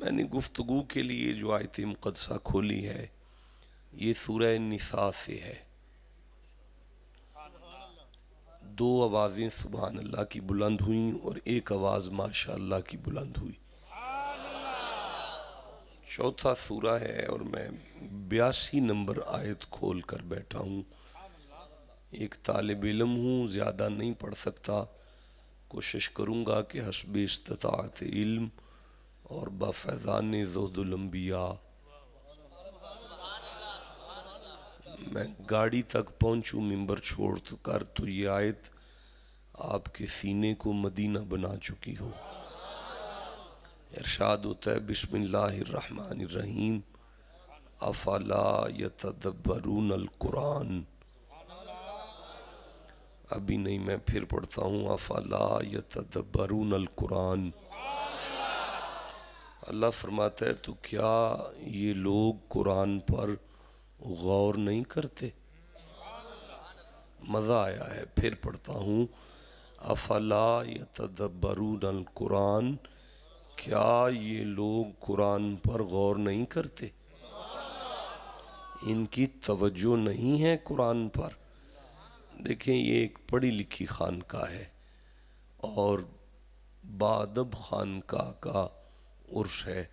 मैंने गुफ्तगू के लिए जो आयत मुक़द्दसा खोली है ये सूरह निसा से है। दो आवाज़ें सुभान अल्लाह की बुलंद हुई और एक आवाज़ माशा अल्लाह की बुलंद हुई। चौथा सूरा है और मैं 82 नंबर आयत खोल कर बैठा हूँ। एक तालिब इल्म हूँ, ज़्यादा नहीं पढ़ सकता, कोशिश करूँगा कि हस्ब इस्तिताअत इल्म और बफ़ैज़ान ज़ुहदुल अंबिया मैं गाड़ी तक पहुँचूँ मिंबर छोड़ कर तो ये आयत आपके सीने को मदीना बना चुकी हो। इरशाद होता है बिस्मिल्लाहिर्रहमानिर्रहीम अफ़ला यतदब्बरून अल कुरान। अभी नहीं, मैं फिर पढ़ता हूँ अफ़ला यतदब्बरून अल कुरान। अल्लाह फरमाता है तो क्या ये लोग कुरान पर गौर नहीं करते। मज़ा आया है, फिर पढ़ता हूँ अफ़ला यतदब्बरून अल कुरान, क्या ये लोग कुरान पर गौर नहीं करते, इनकी तवज्जो नहीं है कुरान पर। देखें, ये एक पढ़ी लिखी खानका है और बादब खानका का उर्स है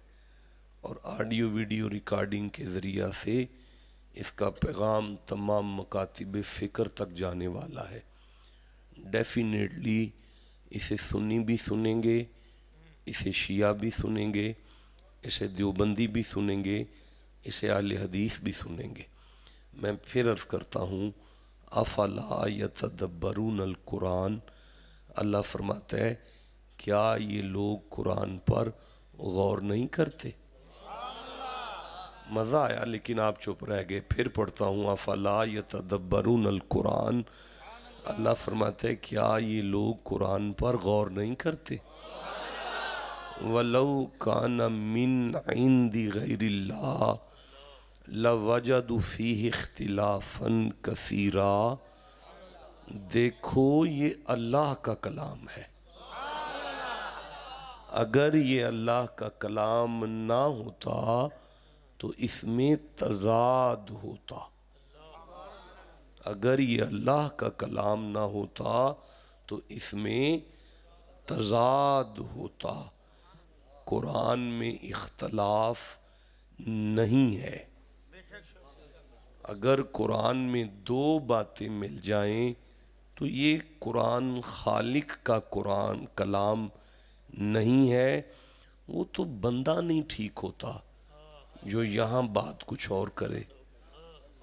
और ऑडियो वीडियो रिकॉर्डिंग के ज़रिया से इसका पैगाम तमाम मकातिब फ़िक्र तक जाने वाला है। डेफिनेटली इसे सुन्नी भी सुनेंगे, इसे शिया भी सुनेंगे, इसे देवबंदी भी सुनेंगे, इसे आले हदीस भी सुनेंगे। मैं फिर अर्ज़ करता हूँ अफ़ला यतदब्बरून अल कुरान। अल्लाह फरमाता है क्या ये लोग कुरान पर गौर नहीं करते। मज़ा आया लेकिन आप चुप रह गए। फिर पढ़ता हूँ अफ़ला यतदब्बरून अल कुरान। अल्लाह फरमाता है क्या ये लोग कुरान पर गौर नहीं करते। वलौ कान मिन इंदी गैरिल्लाह लवजदू फीहि इख्तिलाफन कसीरा। देखो ये अल्लाह का कलाम है, अगर ये अल्लाह का कलाम ना होता तो इसमें तज़ाद होता। अगर ये अल्लाह का कलाम ना होता तो इसमें तज़ाद होता। कुरान में इख्तलाफ नहीं है। अगर कुरान में दो बातें मिल जाएं तो ये कुरान खालिक का कुरान कलाम नहीं है। वो तो बंदा नहीं ठीक होता जो यहाँ बात कुछ और करे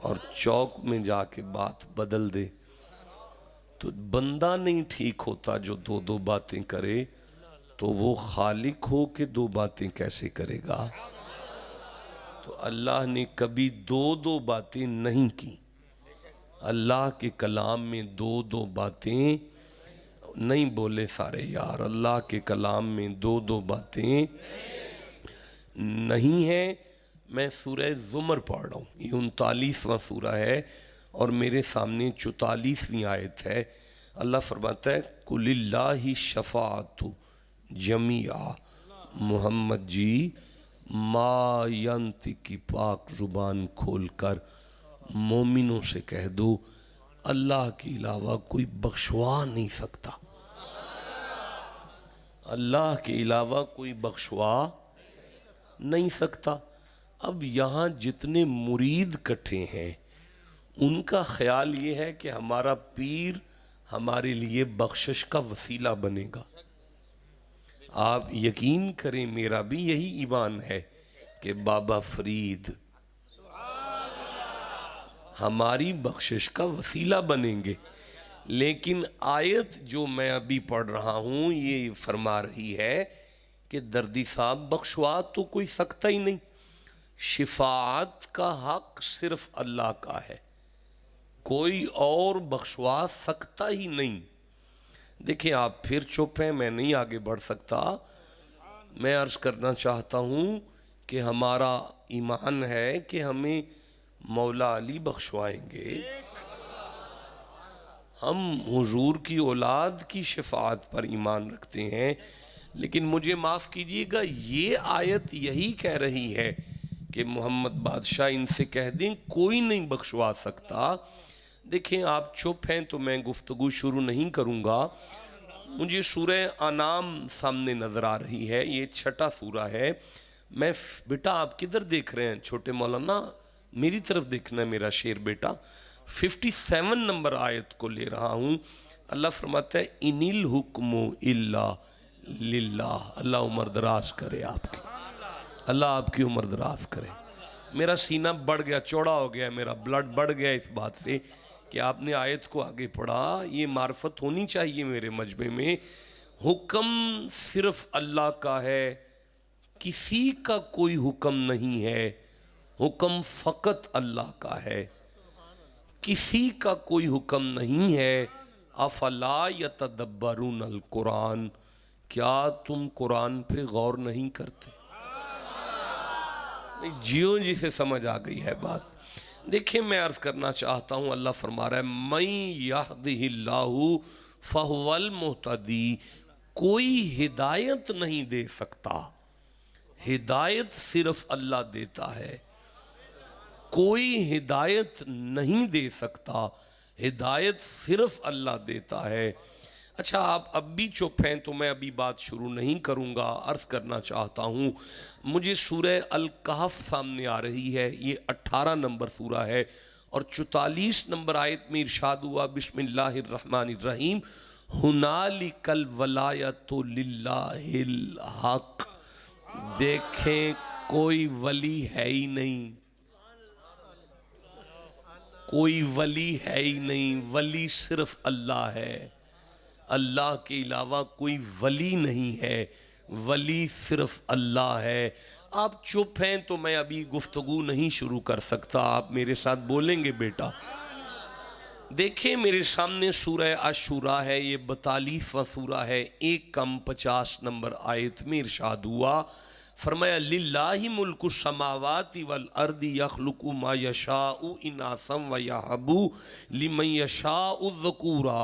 और चौक में जाके बात बदल दे। तो बंदा नहीं ठीक होता जो दो दो बातें करे, तो वो खालिक हो के दो बातें कैसे करेगा। तो अल्लाह ने कभी दो दो बातें नहीं की। अल्लाह के कलाम में दो दो बातें नहीं बोले सारे यार। अल्लाह के कलाम में दो दो बातें नहीं है। मैं सूरह ज़ुमर पढ़ रहा हूँ, ये 39वां सूरा है और मेरे सामने 44वीं आयत है। अल्लाह फरमाता है कुलिल्लाहि शफ़ाअतु जमीआ। मोहम्मद जी मा यंतिक की पाक ज़ुबान खोल कर मोमिनों से कह दो अल्लाह के अलावा कोई बख्शवा नहीं सकता। अल्लाह के अलावा कोई बख्शवा नहीं सकता। अब यहाँ जितने मुरीद इकट्ठे हैं उनका ख्याल ये है कि हमारा पीर हमारे लिए बख्शिश का वसीला बनेगा। आप यकीन करें मेरा भी यही ईमान है कि बाबा फरीद हमारी बख्शिश का वसीला बनेंगे। लेकिन आयत जो मैं अभी पढ़ रहा हूँ ये फरमा रही है कि दर्दी साहब बख्शवा तो कोई सकता ही नहीं। शिफात का हक सिर्फ अल्लाह का है, कोई और बख्शवा सकता ही नहीं। देखिए आप फिर चुप हैं, मैं नहीं आगे बढ़ सकता। मैं अर्ज़ करना चाहता हूँ कि हमारा ईमान है कि हमें मौला अली बख्शवाएंगे। हम हुजूर की औलाद की शफाअत पर ईमान रखते हैं। लेकिन मुझे माफ़ कीजिएगा, ये आयत यही कह रही है कि मोहम्मद बादशाह इनसे कह दें कोई नहीं बख्शवा सकता। देखें, आप चुप हैं तो मैं गुफ्तगू शुरू नहीं करूँगा। मुझे सूरह अनाम सामने नज़र आ रही है, ये 6ठा सूरा है। मैं बेटा आप किधर देख रहे हैं छोटे मौलाना, मेरी तरफ देखना है मेरा शेर बेटा। 57 नंबर आयत को ले रहा हूँ। अल्लाह फरमाता है इनिल हुक्मु इल्ला लिल्लाह। अल्लाह उम्र दराज करे आपकी, अल्लाह आपकी उम्र दराज करे। मेरा सीना बढ़ गया, चौड़ा हो गया, मेरा ब्लड बढ़ गया इस बात से कि आपने आयत को आगे पढ़ा। ये मार्फत होनी चाहिए मेरे मजबे में। हुक्म सिर्फ अल्लाह का है, किसी का कोई हुक्म नहीं है। हुक्म फ़कत अल्लाह का है, किसी का कोई हुक्म नहीं है। अफला यतदब्बरून अल कुरान, क्या तुम कुरान पे गौर नहीं करते? जियो जी से समझ आ गई है बात। देखिए, मैं अर्ज करना चाहता हूँ, अल्लाह फरमा रहा है मैं यहदिहिल्लाहु फहुवल मुहतदी। कोई हिदायत नहीं दे सकता, हिदायत सिर्फ अल्लाह देता है। कोई हिदायत नहीं दे सकता, हिदायत सिर्फ अल्लाह देता है। अच्छा, आप अब भी चुप हैं तो मैं अभी बात शुरू नहीं करूँगा। अर्ज़ करना चाहता हूँ, मुझे सूरह अल कहफ सामने आ रही है। ये 18 नंबर सूरा है और 44 नंबर आयत में इरशाद हुआ बिस्मिल्लाहिर्रहमानिर्रहीम हुनालिकल वलायतु लिल्लाहिल हक। देखें, कोई वली है ही नहीं, कोई वली है ही नहीं। वली सिर्फ अल्लाह है, अल्लाह के अलावा कोई वली नहीं है। वली सिर्फ अल्लाह है। आप चुप हैं तो मैं अभी गुफ्तगू नहीं शुरू कर सकता। आप मेरे साथ बोलेंगे बेटा? देखें, मेरे सामने सूरह अशूरा है, ये 42वां सूरा है। एक कम 50 नंबर आयत में इरशाद हुआ, फरमाया लिल्लाहि मुल्कु समावाति वल अर्दी यखलुकु मा यशाउ इनासम व यहबु लिमन यशाउ ज़कूरा।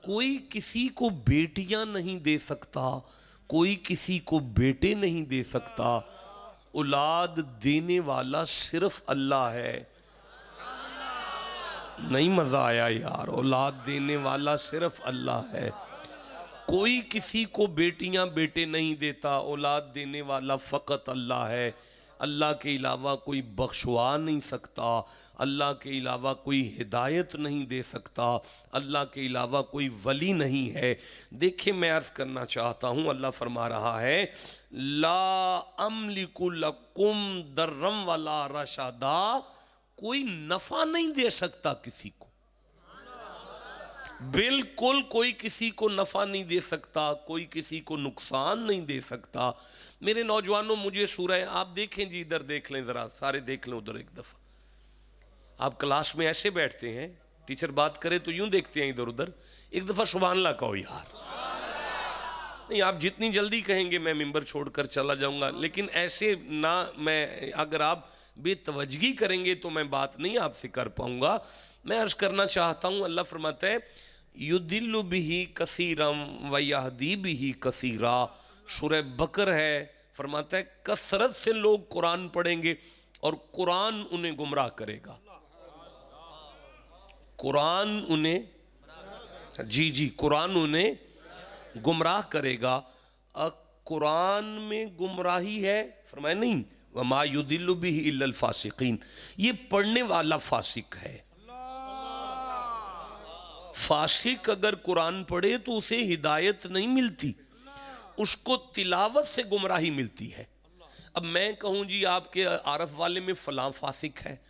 कोई किसी को बेटियां नहीं दे सकता, कोई किसी को बेटे नहीं दे सकता। औलाद देने वाला सिर्फ अल्लाह है। नहीं मज़ा आया यार? औलाद देने वाला सिर्फ अल्लाह है। कोई किसी को बेटियां बेटे नहीं देता, औलाद देने वाला फ़कत अल्लाह है। अल्लाह के अलावा कोई बख्शवा नहीं सकता, अल्लाह के अलावा कोई हिदायत नहीं दे सकता, अल्लाह के अलावा कोई वली नहीं है। देखिए, मैं अर्ज़ करना चाहता हूँ, अल्लाह फरमा रहा है ला अमलिकु लकुम दर्रम वला रशदा। कोई नफ़ा नहीं दे सकता किसी को, बिल्कुल कोई किसी को नफ़ा नहीं दे सकता, कोई किसी को नुकसान नहीं दे सकता। मेरे नौजवानों, मुझे सूरह, आप देखें जी, इधर देख लें ज़रा, सारे देख लें उधर एक दफ़ा। आप क्लास में ऐसे बैठते हैं, टीचर बात करे तो यूं देखते हैं इधर उधर। एक दफ़ा सुभान अल्लाह कहो यार। नहीं, आप जितनी जल्दी कहेंगे मैं मिंबर छोड़कर चला जाऊंगा, लेकिन ऐसे ना, मैं अगर आप बेतवजगी करेंगे तो मैं बात नहीं आपसे कर पाऊंगा। मैं अर्ज करना चाहता हूँ, अल्लाह फरमाता है युदिल्लु बिही कसीरम व यहदी बिही कसीरा। सूरह बकर है, फरमाता है कसरत से लोग कुरान पढ़ेंगे और कुरान उन्हें गुमराह करेगा। कुरान उन्हें, जी जी, कुरान उन्हें गुमराह करेगा। कुरान में गुमराही है? फरमाया नहीं, वमा युदिल्लु बिही इल्लल फासिकीन। ये पढ़ने वाला फासिक है। फासिक अगर कुरान पढ़े तो उसे हिदायत नहीं मिलती, उसको तिलावत से गुमराही मिलती है। अब मैं कहूँ जी आपके आरफ वाले में फलां फासिक है,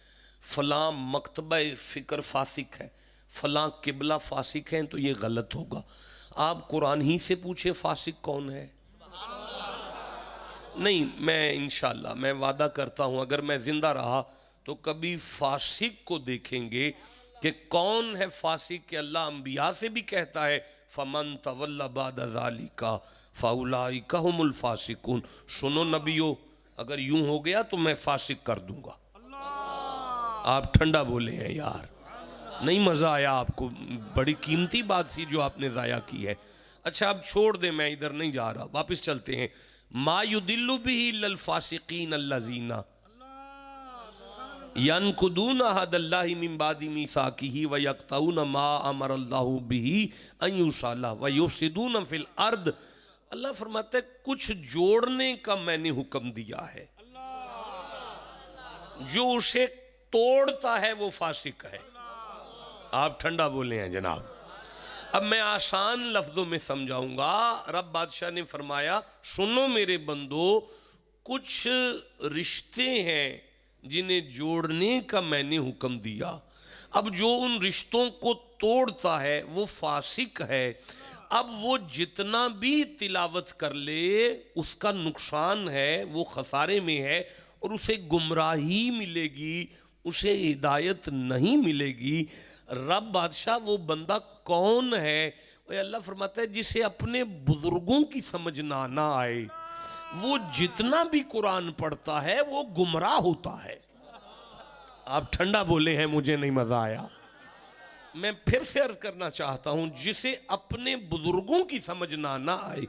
फलां मकतबा फ़िक्र फासिक है, फलां किबला फासिक है, तो ये गलत होगा। आप कुरान ही से पूछे फासिक कौन है। नहीं, मैं इंशाअल्लाह मैं वादा करता हूँ, अगर मैं जिंदा रहा तो कभी फासिक को देखेंगे कि कौन है फासिक। के अल्लाह अंबिया से भी कहता है फमन तवल्ला बाद ज़ालिका फ़उलाइका हुमुल फासिकून। सुनो नबियो, अगर यूं हो गया तो मैं फासिक कर दूंगा। आप ठंडा बोले हैं यार, नहीं मज़ा आया आपको? बड़ी कीमती बात सी जो आपने ज़ाया की है। अच्छा अब छोड़ दे, मैं इधर नहीं जा रहा, वापस चलते हैं। मा युदिल्लु बिही लल फासिकीन अल्लज़ीना यनकुदून अहदल्लाहि मिन बादि मीसाकिही व यक़तऊन मा अमरल्लाहु बिही अन युसला व युफ़सिदून फिल अर्द। अल्लाह फरमाता है कुछ जोड़ने का मैंने हुक्म दिया है, जो उसे तोड़ता है वो फासिक है। आप ठंडा बोले हैं जनाब। अब मैं आसान लफ्जों में समझाऊंगा। रब बादशाह ने फरमाया सुनो मेरे बंदो, कुछ रिश्ते हैं जिन्हें जोड़ने का मैंने हुक्म दिया। अब जो उन रिश्तों को तोड़ता है वो फासिक है। अब वो जितना भी तिलावत कर ले उसका नुकसान है, वो खसारे में है और उसे गुमराही मिलेगी, उसे हिदायत नहीं मिलेगी। रब बादशाह वो बंदा कौन है? वो अल्लाह फरमाता है जिसे अपने बुजुर्गों की समझ ना आए, वो जितना भी कुरान पढ़ता है वो गुमराह होता है। आप ठंडा बोले हैं, मुझे नहीं मजा आया। मैं फिर से अर्ज करना चाहता हूं, जिसे अपने बुजुर्गों की समझ ना आए।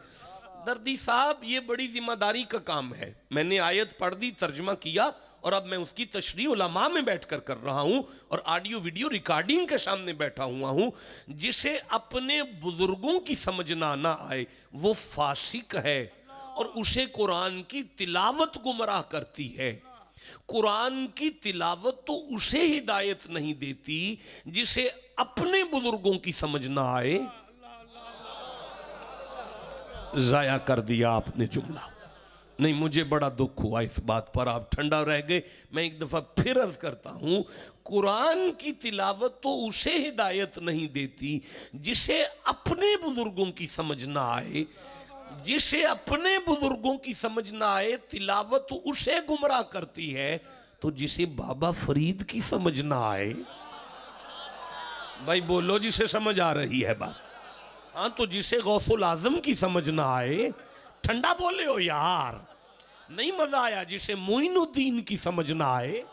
दर्दी साहब ये बड़ी जिम्मेदारी का काम है। मैंने आयत पढ़ दी, तर्जमा किया और अब मैं उसकी तशरीह उलमा में बैठकर कर रहा हूं और ऑडियो वीडियो रिकॉर्डिंग के सामने बैठा हुआ हूं। जिसे अपने बुजुर्गों की समझ ना आए वो फासिक है और उसे कुरान की तिलावत गुमराह करती है। कुरान की तिलावत तो उसे हिदायत नहीं देती जिसे अपने बुजुर्गों की समझ ना आए। जाया कर दिया आपने जुमला। नहीं, मुझे बड़ा दुख हुआ इस बात पर, आप ठंडा रह गए। मैं एक दफा फिर अर्ज करता हूं, कुरान की तिलावत तो उसे हिदायत नहीं देती जिसे अपने बुजुर्गों की समझ ना आए। जिसे अपने बुजुर्गों की समझ ना आए तिलावत तो उसे गुमराह करती है। तो जिसे बाबा फरीद की समझ ना आए, भाई बोलो जिसे समझ आ रही है बात। हाँ, तो जिसे गौसुल आजम की समझ ना आए, ठंडा बोले हो यार, नहीं मजा आया। जिसे मोइनुद्दीन की समझ ना आए,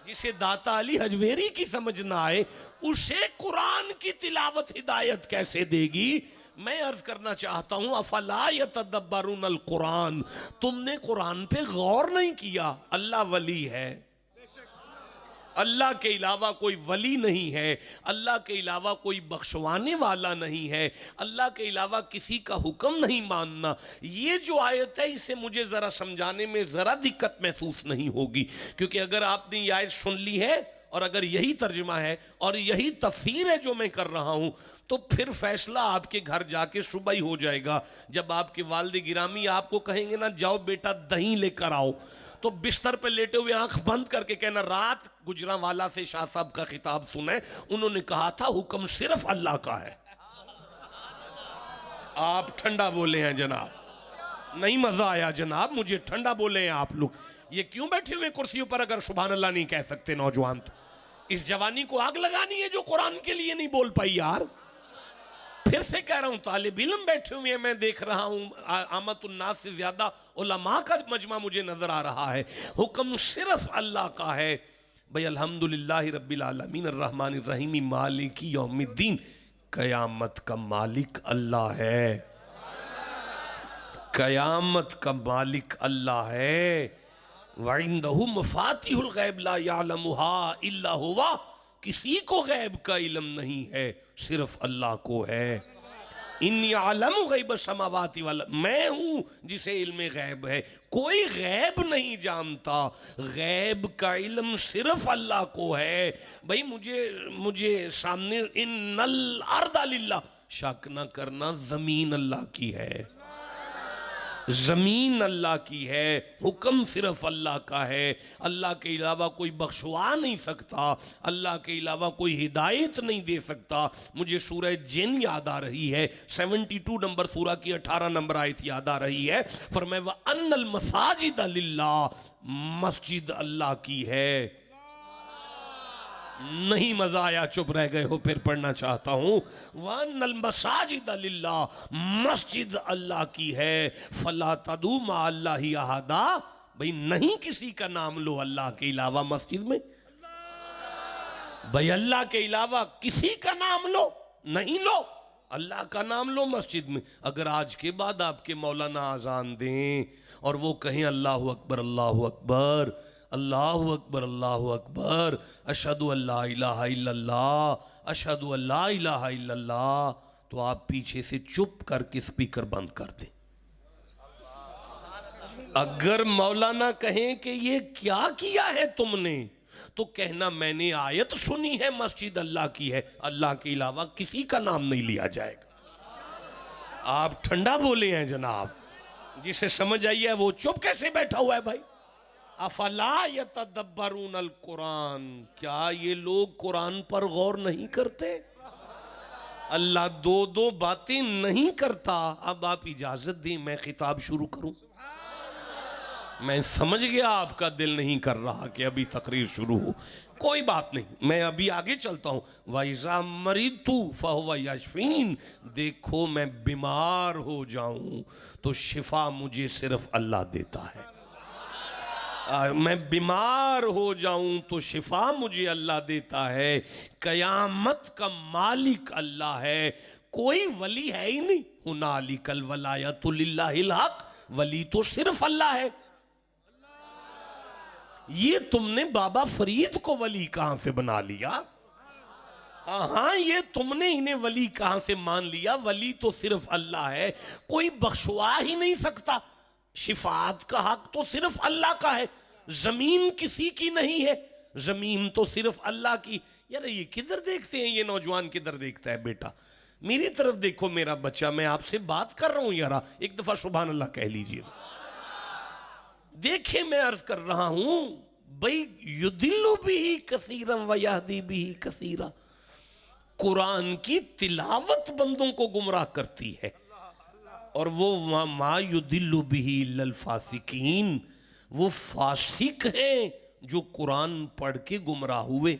जिसे दाता अली हजवेरी की समझ ना आए, उसे कुरान की तिलावत हिदायत कैसे देगी? मैं अर्ज करना चाहता हूं, अफला यतदब्बरून अल कुरान, तुमने कुरान पे गौर नहीं किया। अल्लाह वली है, अल्लाह के अलावा कोई वली नहीं है, अल्लाह के अलावा कोई बख्शवाने वाला नहीं है, अल्लाह के अलावा किसी का हुक्म नहीं मानना। ये जो आयत है इसे मुझे ज़रा समझाने में ज़रा दिक्कत महसूस नहीं होगी, क्योंकि अगर आपने ये आयत सुन ली है और अगर यही तर्जुमा है और यही तफसीर है जो मैं कर रहा हूँ, तो फिर फैसला आपके घर जाके सुबह ही हो जाएगा। जब आपके वालिद गिरामी आपको कहेंगे ना जाओ बेटा दही लेकर आओ, तो बिस्तर पे लेटे हुए आंख बंद करके कहना रात गुजरांवाला से शाह साहब का खिताब सुने, उन्होंने कहा था हुक्म सिर्फ अल्लाह का है। आप ठंडा बोले हैं जनाब, नहीं मजा आया जनाब, मुझे ठंडा बोले हैं आप लोग। ये क्यों बैठे हुए कुर्सियों पर अगर सुभान अल्लाह नहीं कह सकते नौजवान? तो इस जवानी को आग लगानी है जो कुरान के लिए नहीं बोल पाई यार। फिर से कह रहा हूं, तालिब इल्म बैठे हुए हैं, मैं देख रहा हूं आमतुन्नास से ज्यादा उलमा का मजमा मुझे नजर आ रहा है। हुक्म सिर्फ अल्लाह का है। भाई अल्हम्दुलिल्लाह रब्बिल आलमीन अर्रहमानिर रहीम मालिकी यौमिद्दीन, कयामत का मालिक अल्लाह है, कयामत का मालिक अल्लाह है। वइंदहु मफातिहुल गैब ला यअलमुहा इल्ला हुवा, किसी को गैब का इल्म नहीं है, सिर्फ अल्लाह को है। इन्नी आलमु गैब समावाति वल, मैं हूं जिसे इल्म गैब है, कोई गैब नहीं जानता। गैब का इल्म सिर्फ अल्लाह को है। भाई मुझे सामने इन्नल अर्द लिल्लाह, शक ना करना जमीन अल्लाह की है, जमीन अल्लाह की है, हुक्म सिर्फ अल्लाह का है। अल्लाह के अलावा कोई बख्शवा नहीं सकता, अल्लाह के अलावा कोई हिदायत नहीं दे सकता। मुझे सूरह जिन याद आ रही है, 72 नंबर सूरह की 18 नंबर आयत याद आ रही है। फरमाया व अन्नल मसाजिद लिल्लाह, मस्जिद अल्लाह की है। नहीं मजा आया, चुप रह गए हो, फिर पढ़ना चाहता हूं। वन्नल मसाजिद लिल्लाह, मस्जिद अल्लाह की है। फला तदू मा अल्लाहि अहदा, भाई नहीं किसी का नाम लो अल्लाह के अलावा मस्जिद में। भाई अल्लाह के अलावा किसी का नाम लो नहीं लो, अल्लाह का नाम लो मस्जिद में। अगर आज के बाद आपके मौलाना अजान दें और वो कहें अल्लाह अकबर अल्लाह अकबर अल्लाह अकबर अल्लाह अकबर अशहदु अल्ला इलाहा इल्लल्लाह अशहदु अल्ला इलाहा इल्लल्लाह, तो आप पीछे से चुप करके स्पीकर बंद कर दें। अगर मौलाना कहें कि ये क्या किया है तुमने, तो कहना मैंने आयत सुनी है, मस्जिद अल्लाह की है, अल्लाह के अलावा किसी का नाम नहीं लिया जाएगा। आप ठंडा बोले हैं जनाब, जिसे समझ आई है वो चुप कैसे बैठा हुआ है भाई। अफला यतदब्बरून अल कुरान, क्या ये लोग कुरान पर गौर नहीं करते? अल्लाह दो दो बातें नहीं करता। अब आप इजाजत दें मैं खिताब शुरू करूं। मैं समझ गया आपका दिल नहीं कर रहा कि अभी तकरीर शुरू हो, कोई बात नहीं, मैं अभी आगे चलता हूँ। वाइजा मरीदतु फहुव यशफीन, देखो मैं बीमार हो जाऊं तो शिफा मुझे सिर्फ अल्लाह देता है। मैं बीमार हो जाऊं तो शिफा मुझे अल्लाह देता है। कयामत का मालिक अल्लाह है, कोई वली है ही नहीं। हुनालिकल वलायतु लिल्लाहिल हक, वली तो सिर्फ अल्लाह है। ये तुमने बाबा फरीद को वली कहां से बना लिया? हाँ, ये तुमने इन्हें वली कहां से मान लिया? वली तो सिर्फ अल्लाह है, कोई बख्शवा ही नहीं सकता। शिफात का हक तो सिर्फ अल्लाह का है, जमीन किसी की नहीं है, जमीन तो सिर्फ अल्लाह की। यार ये किधर देखते हैं, ये नौजवान किधर देखता है? बेटा मेरी तरफ देखो, मेरा बच्चा, मैं आपसे बात कर रहा हूं यार, एक दफा सुभान अल्लाह कह लीजिए। देखे मैं अर्ज कर रहा हूं भाई, युदिल्लु बिही कसीरन व यहदी बिही कसीरा, कुरान की तिलावत बंदों को गुमराह करती है, और वो मा युदिल्लु बिही इल्लल फासिकीन, वो फासिक हैं जो कुरान पढ़ के गुमराह हुए।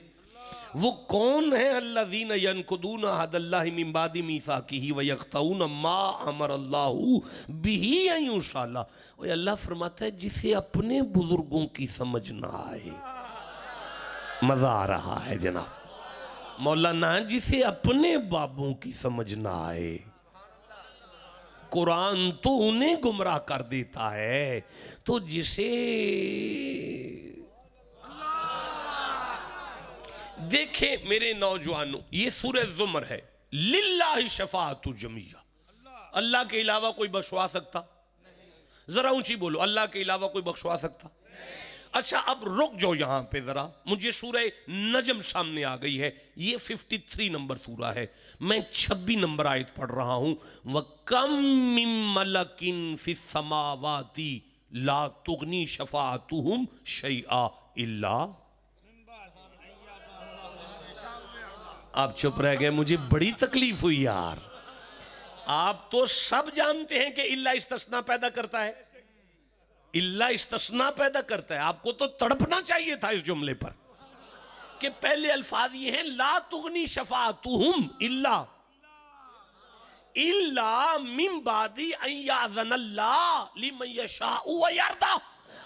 वो कौन है? अल्लज़ीना यनकुदून अहदल्लाहि मिन बादि मीसाकिही व यक़तऊन मा अमरल्लाहु बिही अन युसल्ला। और अल्लाह फरमाता है जिसे अपने बुजुर्गों की समझ ना आए। मजा आ रहा है जनाब मौलाना, जिसे अपने बाबों की समझ ना आए, कुरान तो उन्हें गुमराह कर देता है। तो जिसे देखे मेरे नौजवानों, ये सूरह ज़ुमर है, लिल्लाहि शफाअतु जमिया, अल्लाह के अलावा कोई बख्शवा सकता? जरा ऊंची बोलो, अल्लाह के अलावा कोई बख्शवा सकता? अच्छा अब रुक जाओ यहां पे जरा, मुझे सूरह नजम सामने आ गई है, ये 53 नंबर सूरा है, मैं 26 नंबर आयत पढ़ रहा हूं। वकम मिन मलकिन फिस समावाति ला तुगनी शफाअतुहुम शैआ इल्ला। आप चुप रह गए, मुझे बड़ी तकलीफ हुई यार। आप तो सब जानते हैं कि इल्ला इस्तिस्ना पैदा करता है, इल्ला इस्तिस्ना पैदा करता है। आपको तो तड़पना चाहिए था इस जुमले पर कि पहले अल्फाज ये हैं, ला तुगनी शफाअतुहुम इल्ला इल्ला मिन बादी अन याज़नल्लाह लिमन यशाउ व यर्दा।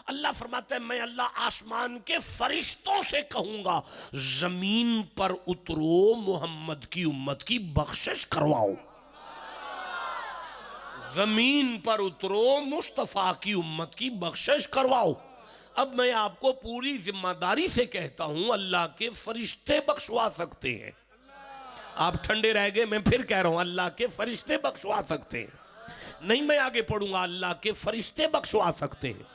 अल्लाह फरमाता है मैं अल्लाह आसमान के फरिश्तों से कहूंगा जमीन पर उतरो, मोहम्मद की उम्मत की बख्शिश करवाओ। जमीन पर उतरो, मुस्तफा की उम्मत की बख्शिश करवाओ। अब मैं आपको पूरी जिम्मेदारी से कहता हूं, अल्लाह के फरिश्ते बख्शवा सकते हैं। आप ठंडे रह गए, मैं फिर कह रहा हूं, अल्लाह के फरिश्ते बख्शवा सकते हैं। नहीं मैं आगे पढ़ूंगा, अल्लाह के फरिश्ते बख्शवा सकते हैं।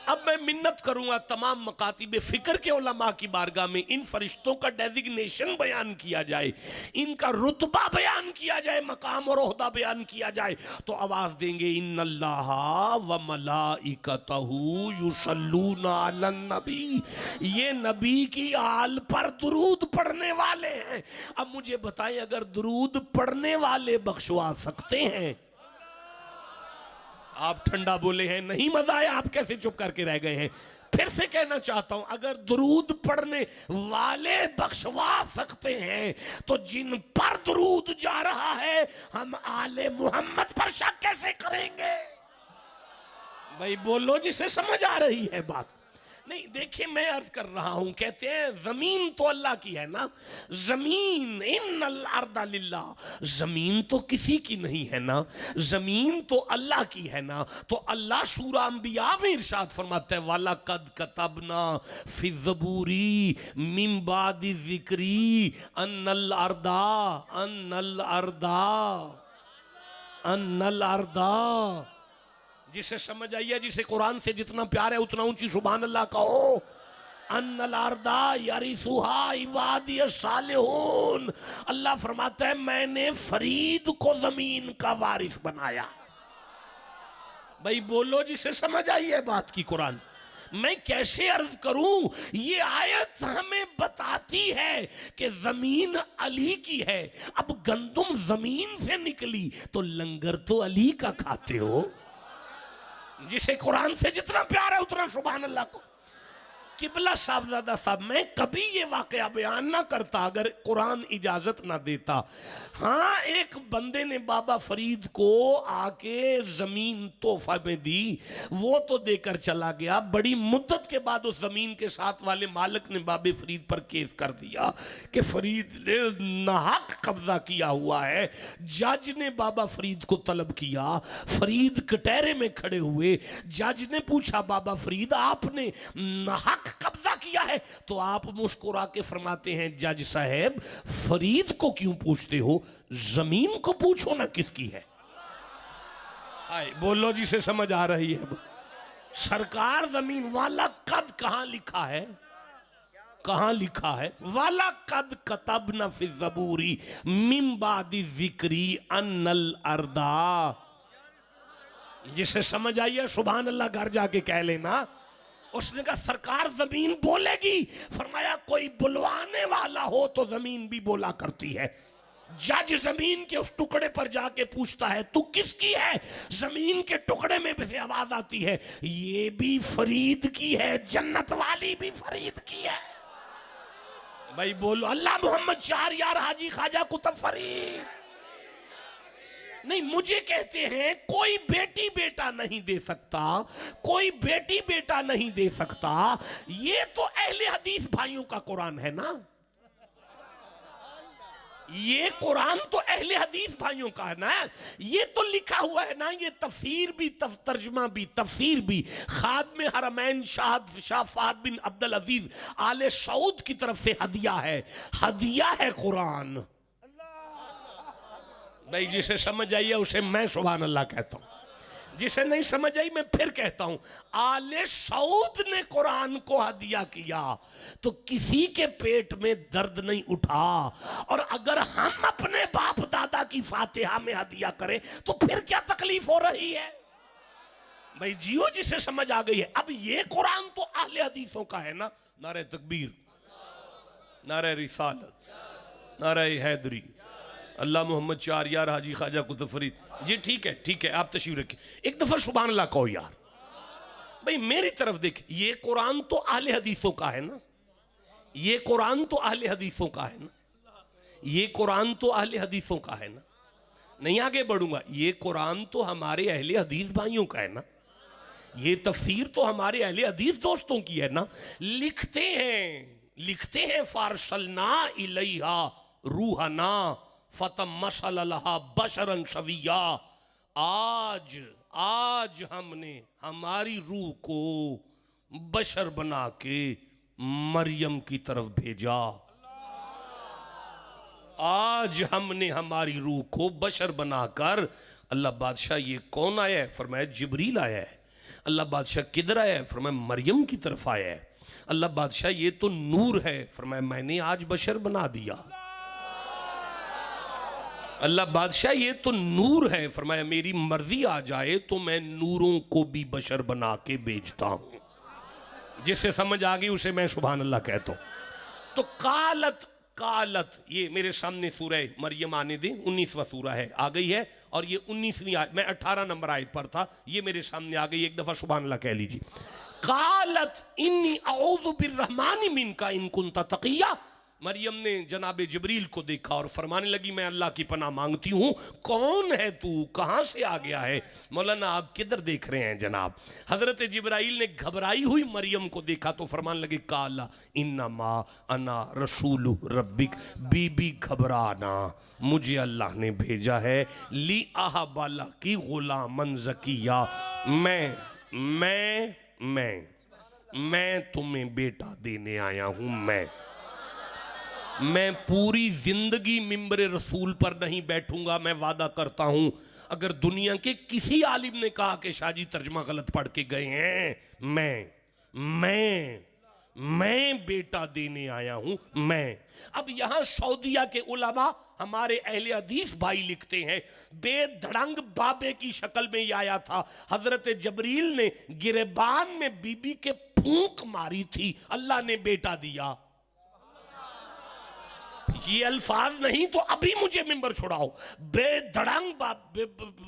अब मैं मिन्नत करूंगा तमाम मकातिब फिक्र के उलमा की बारगाह में, इन फरिश्तों का डेजिग्नेशन बयान किया जाए, इनका रुतबा बयान किया जाए, मकाम और ओहदा बयान किया जाए, तो आवाज देंगे इन्नल्लाहा व मलाइकतहू युसल्लूना अलन नबी, ये नबी की आल पर दुरूद पढ़ने वाले हैं। अब मुझे बताएं, अगर दुरूद पढ़ने वाले बख्शवा सकते हैं, आप ठंडा बोले हैं, नहीं मजा आया, आप कैसे चुप करके रह गए हैं? फिर से कहना चाहता हूं, अगर दुरूद पढ़ने वाले बख्शवा सकते हैं, तो जिन पर दुरूद जा रहा है हम आले मोहम्मद पर शक कैसे करेंगे? भाई बोलो जिसे समझ आ रही है बात। नहीं देखिए, मैं अर्ज कर रहा हूं, कहते हैं जमीन तो अल्लाह की है ना, जमीन इन्नल अर्दा लिल्लाह, जमीन तो किसी की नहीं है ना, जमीन तो अल्लाह की है ना। तो अल्लाह सूरा अंबिया में इरशाद फरमाता है, वाला कद कतबना फी ज़बूरी मिन बादि ज़िक्री अन्नल अर्दा अन्नल अर्दा अन्नल अर्दा। जिसे समझ आइए, जिसे कुरान से जितना प्यार है उतना ऊंची सुभान अल्लाह कहो। अन्नल अर्दा यरिसुहा इबादी सालिहून, अल्लाह फरमाता है मैंने फरीद को जमीन का वारिस बनाया। भाई बोलो जिसे समझ आई है बात की। कुरान मैं कैसे अर्ज करूं, ये आयत हमें बताती है कि जमीन अली की है। अब गंदुम जमीन से निकली तो लंगर तो अली का खाते हो। जिसे कुरान से जितना प्यार है उतना सुभान अल्लाह को। किबला साहबजादा साहब, मैं कभी ये वाकया बयान ना करता अगर कुरान इजाजत ना देता। हाँ, एक बंदे ने बाबा फरीद को आके जमीन तोहफा में दी, वो तो देकर चला गया। बड़ी मुद्दत के बाद उस जमीन के साथ वाले मालिक ने बाबे फरीद पर केस कर दिया कि फरीद ने नाहक कब्जा किया हुआ है। जज ने बाबा फरीद को तलब किया, फरीद कटहरे में खड़े हुए। जज ने पूछा, बाबा फरीद आपने नाहक कब्जा किया है? तो आप मुस्कुरा के फरमाते हैं, जज साहब फरीद को क्यों पूछते हो, जमीन को पूछो ना किसकी है। हाय बोलो जिसे समझ आ रही है। सरकार जमीन वाला कद कहां लिखा है, कहां लिखा है? वाला कद कतबना फी ज़बूरी मिन बादि ज़िक्री अन्नल अर्दा। जिसे समझ आइए सुभान अल्लाह घर जाके कह लेना। उसने कहा सरकार जमीन बोलेगी? फरमाया कोई बुलवाने वाला हो तो जमीन भी बोला करती है। जज जमीन के उस टुकड़े पर जाके पूछता है तू किसकी है? जमीन के टुकड़े में भी से आवाज आती है ये भी फरीद की है, जन्नत वाली भी फरीद की है। भाई बोलो अल्लाह मोहम्मद शाहरियार हाजी ख्वाजा कुतुब फरीद। नहीं, मुझे कहते हैं कोई बेटी बेटा नहीं दे सकता, कोई बेटी बेटा नहीं दे सकता। ये तो अहले हदीस भाइयों का कुरान है ना, ये कुरान तो अहले हदीस भाइयों का है ना। ये तो लिखा हुआ है ना, ये तफसीर भी तर्जमा भी तफसीर भी खादम हरमैन शाह फहद बिन अब्दुल अजीज आले सऊद की तरफ से हदिया है, हदिया है कुरान। भाई जिसे समझ आई है उसे मैं सुभान अल्लाह कहता हूं, जिसे नहीं समझ आई मैं फिर कहता हूं। आले सऊद ने कुरान को हदिया किया तो किसी के पेट में दर्द नहीं उठा। और अगर हम अपने बाप दादा की फातिहा में हदिया करें तो फिर क्या तकलीफ हो रही है? भाई जियो जिसे समझ आ गई है। अब ये कुरान तो अहले हदीसों का है ना। नारे तकबीर, नारे रिसालत, नारे हैदरी, अल्लाह मोहम्मद शाहरियार हाजी ख्वाजा कुतुब फरीद। जी ठीक है, ठीक है, आप तशरीफ रखिए। एक दफा सुभान अल्लाह कहो यार। भाई मेरी तरफ देख, ये कुरान तो अहले हदीसों का है ना, ये कुरान तो अहले हदीसों का है ना, ये कुरान तो अहले हदीसों का है ना। नहीं आगे बढ़ूंगा, ये कुरान तो हमारे अहले हदीस भाइयों का है ना, ये तफसीर तो हमारे अहले हदीस दोस्तों की है ना। लिखते हैं फारसलना इलैहा रूहना फतम मसलहा बशरन सविया। आज हमने हमारी रूह को बशर बना के मरियम की तरफ भेजा। आज हमने हमारी रूह को बशर बनाकर। अल्लाह बादशाह ये कौन आया है? फरमाया जिब्रील आया है। अल्लाह बादशाह किधर आया है? फरमाया मरियम की तरफ आया है। अल्लाह बादशाह ये तो नूर है। फरमाया मैंने आज बशर बना दिया। अल्लाह बादशाह ये तो नूर है। फरमाया मेरी मर्जी आ जाए तो मैं नूरों को भी बशर बना के बेचता हूं। जिसे समझ आ गई उसे मैं सुभान अल्लाह कहता हूं। तो कालत ये मेरे सामने सूरह मरियम आने दें, 19वां सूरा है, आ गई है। और ये 19वीं आयत, मैं 18 नंबर आयत पर था, ये मेरे सामने आ गई। एक दफा सुभान अल्लाह कह लीजिए। कालत इन्नी औज़ु बिर्रहमानि मिनका इन कुंता तकिया। मरियम ने जनाब जिब्रील को देखा और फरमाने लगी मैं अल्लाह की पनाह मांगती हूँ, कौन है तू, कहाँ से आ गया है? मौलाना आप किधर देख रहे हैं जनाब? हजरत जिब्राइल ने घबराई हुई मरियम को देखा तो फरमाने लगे काला इन्नमा अना रसूलु रब्बिक, बीबी घबराना, मुझे अल्लाह ने भेजा है ली आहबाला की गुलामन ज़किया, मैं तुम्हें बेटा देने आया हूं। मैं पूरी जिंदगी मिंबरे रसूल पर नहीं बैठूंगा। मैं वादा करता हूं अगर दुनिया के किसी आलिम ने कहा कि शाहजी तर्जमा गलत पढ़ के गए हैं, मैं बेटा देने आया हूं। मैं अब यहां सऊदिया के उलमा हमारे अहले हदीस भाई लिखते हैं बेधड़ंग बाबे की शक्ल में यह आया था। हजरत जबरील ने गिरबान में बीबी के फूंक मारी थी, अल्लाह ने बेटा दिया। ये अल्फाज नहीं तो अभी मुझे मिंबर छुड़ाओ।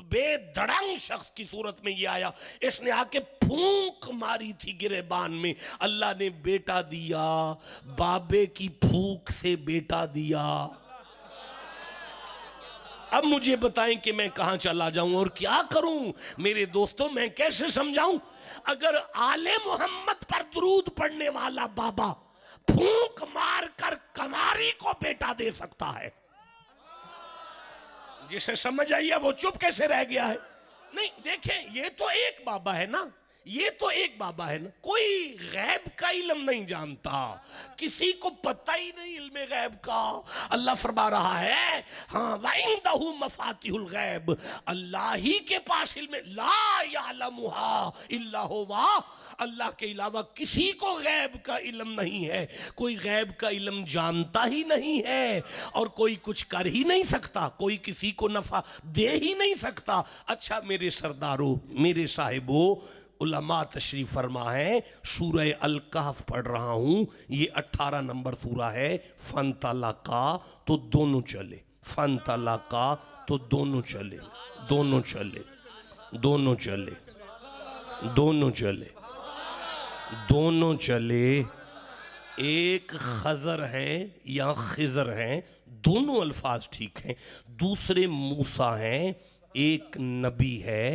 बेधड़ंग शख्स की सूरत में ये आया, इसने आके फूंक मारी थी गिरेबान में, अल्लाह ने बेटा दिया, बाबे की फूंक से बेटा दिया। अब मुझे बताएं कि मैं कहां चला जाऊं और क्या करूं? मेरे दोस्तों मैं कैसे समझाऊं? अगर आले मोहम्मद पर दुरूद पढ़ने वाला बाबा फूंक मार कर कमारी को बेटा दे सकता है, जिसे समझ आई है वो चुप कैसे रह गया है? नहीं देखें, ये तो एक बाबा है ना, ये तो एक बाबा है ना, कोई गैब का इल्म नहीं जानता, किसी को पता ही नहीं इल्म गैब का। अल्लाह फरमा रहा है हाँ वइंदहु मफातिहुल गैब, अल्लाह ही के पास इल्म, ला यालमुहा इल्ला हुवा, अल्लाह के अलावा किसी को गैब का इल्म नहीं है। कोई गैब का इल्म जानता ही नहीं है और कोई कुछ कर ही नहीं सकता, कोई किसी को नफा दे ही नहीं सकता। अच्छा मेरे सरदारों, मेरे साहिबों, उलमा तशरीफ फरमा है, सूरह अल कहफ पढ़ रहा हूं, ये 18 नंबर सूरा है। फन तलाका तो दोनों चले, फन तलाका तो दोनों चले, दोनों चले, दोनों चले, दोनों चले, दोनों चले। एक खजर हैं या खिजर हैं, दोनों अल्फाज ठीक हैं। दूसरे मूसा हैं, एक नबी है,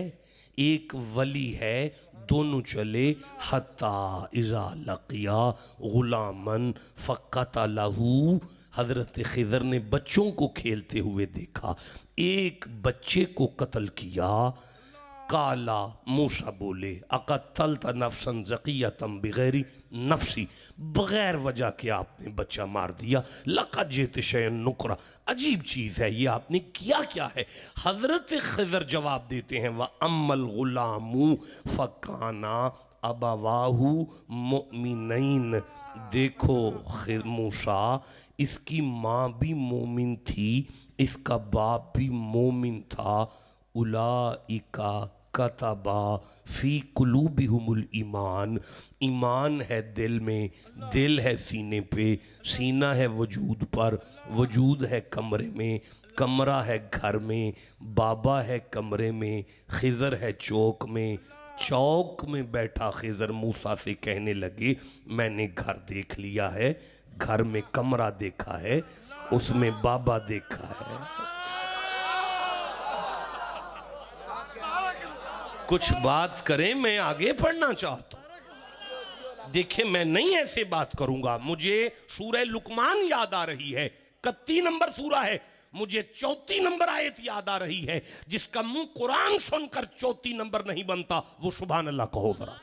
एक वली है, दोनों चले। हत्ता इज़ा लकिया गुलामन फ़क़तलहू, हज़रत खिज़र ने बच्चों को खेलते हुए देखा, एक बच्चे को कत्ल किया। काला, मूसा बोले अक़तल्त नफ्सन ज़कियतम बिगैरी नफ्सी, बगैर वजह के आपने बच्चा मार दिया। लक़द जित शैअन नुकरा, अजीब चीज़ है ये, आपने किया क्या है? हज़रत खिज़र जवाब देते हैं व अम्मल गुलामू फ़काना अबवाहू मुमिनैन, देखो मूसा, इसकी माँ भी मोमिन थी, इसका बाप भी मोमिन था। उलाइका कतबा फी कुलूबिहुमुल ईमान, ईमान है दिल में, दिल है सीने पे, सीना है वजूद पर, वजूद है कमरे में, कमरा है घर में, बाबा है कमरे में, खिज़र है चौक में। चौक में बैठा खिज़र मूसा से कहने लगे मैंने घर देख लिया है, घर में कमरा देखा है, उसमें बाबा देखा है। कुछ बात करें, मैं आगे पढ़ना चाहता हूं। देखिए मैं नहीं ऐसे बात करूंगा, मुझे सूरह लुकमान याद आ रही है, 31 नंबर सूरा है, मुझे 34 नंबर आयत याद आ रही है। जिसका मुंह कुरान सुनकर 34 नंबर नहीं बनता वो सुभान अल्लाह कहो जरा।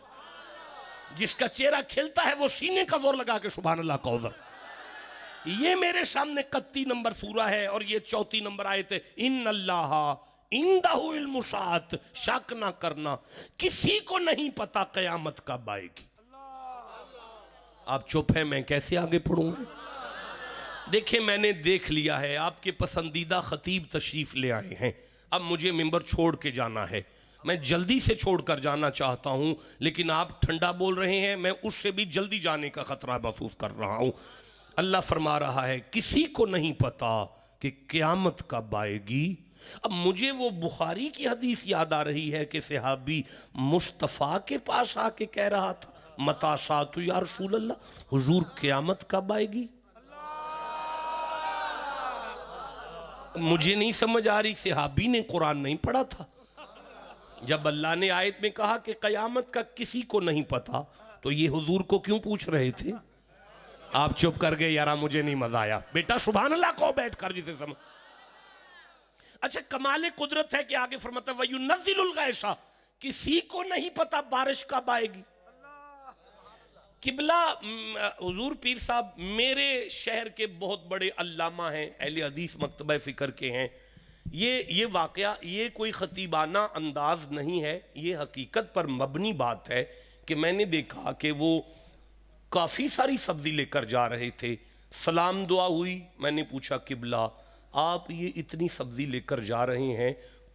जिसका चेहरा खिलता है वो सीने का जोर लगा के सुभान अल्लाह कहो जरा। ये मेरे सामने 31 नंबर सूरा है और ये 34 नंबर आयत है। इन अल्लाह इंदहु इल्मु साअत, शक ना करना, किसी को नहीं पता कयामत कब आएगी। आप चुप हैं, मैं कैसे आगे पढ़ूंगा? देखिए मैंने देख लिया है, आपके पसंदीदा खतीब तशरीफ ले आए हैं, अब मुझे मिंबर छोड़ के जाना है। मैं जल्दी से छोड़कर जाना चाहता हूं, लेकिन आप ठंडा बोल रहे हैं, मैं उससे भी जल्दी जाने का खतरा महसूस कर रहा हूं। अल्लाह फरमा रहा है किसी को नहीं पता कि क़यामत कब आएगी। अब मुझे वो बुखारी की हदीस याद आ रही है कि सहाबी मुस्तफ़ा के पास आके कह रहा था मता सातु या रसूल अल्लाह, हुजूर क़यामत कब आएगी? मुझे नहीं समझ आ रही, सहाबी ने कुरान नहीं पढ़ा था? जब अल्लाह ने आयत में कहा कि कयामत का किसी को नहीं पता, तो ये हुजूर को क्यों पूछ रहे थे? आप चुप कर गए, यारा मुझे नहीं मजा आया। बेटा सुभान अल्लाह को बैठ कर जिसे समझ। अच्छा, कमाल कुदरत है कि आगे फरमाता वयुनज़्ज़िलुल गैसा, किसी को नहीं पता बारिश कब आएगी। किबला हुजूर पीर साहब मेरे शहर के बहुत बड़े अल्लामा हैं, अहले हदीस मकतबा फ़िक्र के हैं। ये वाक़या ये कोई ख़तीबाना अंदाज नहीं है, ये हकीकत पर मबनी बात है कि मैंने देखा कि वो काफ़ी सारी सब्ज़ी लेकर जा रहे थे। सलाम दुआ हुई, मैंने पूछा किबला आप ये इतनी सब्ज़ी लेकर जा रहे हैं,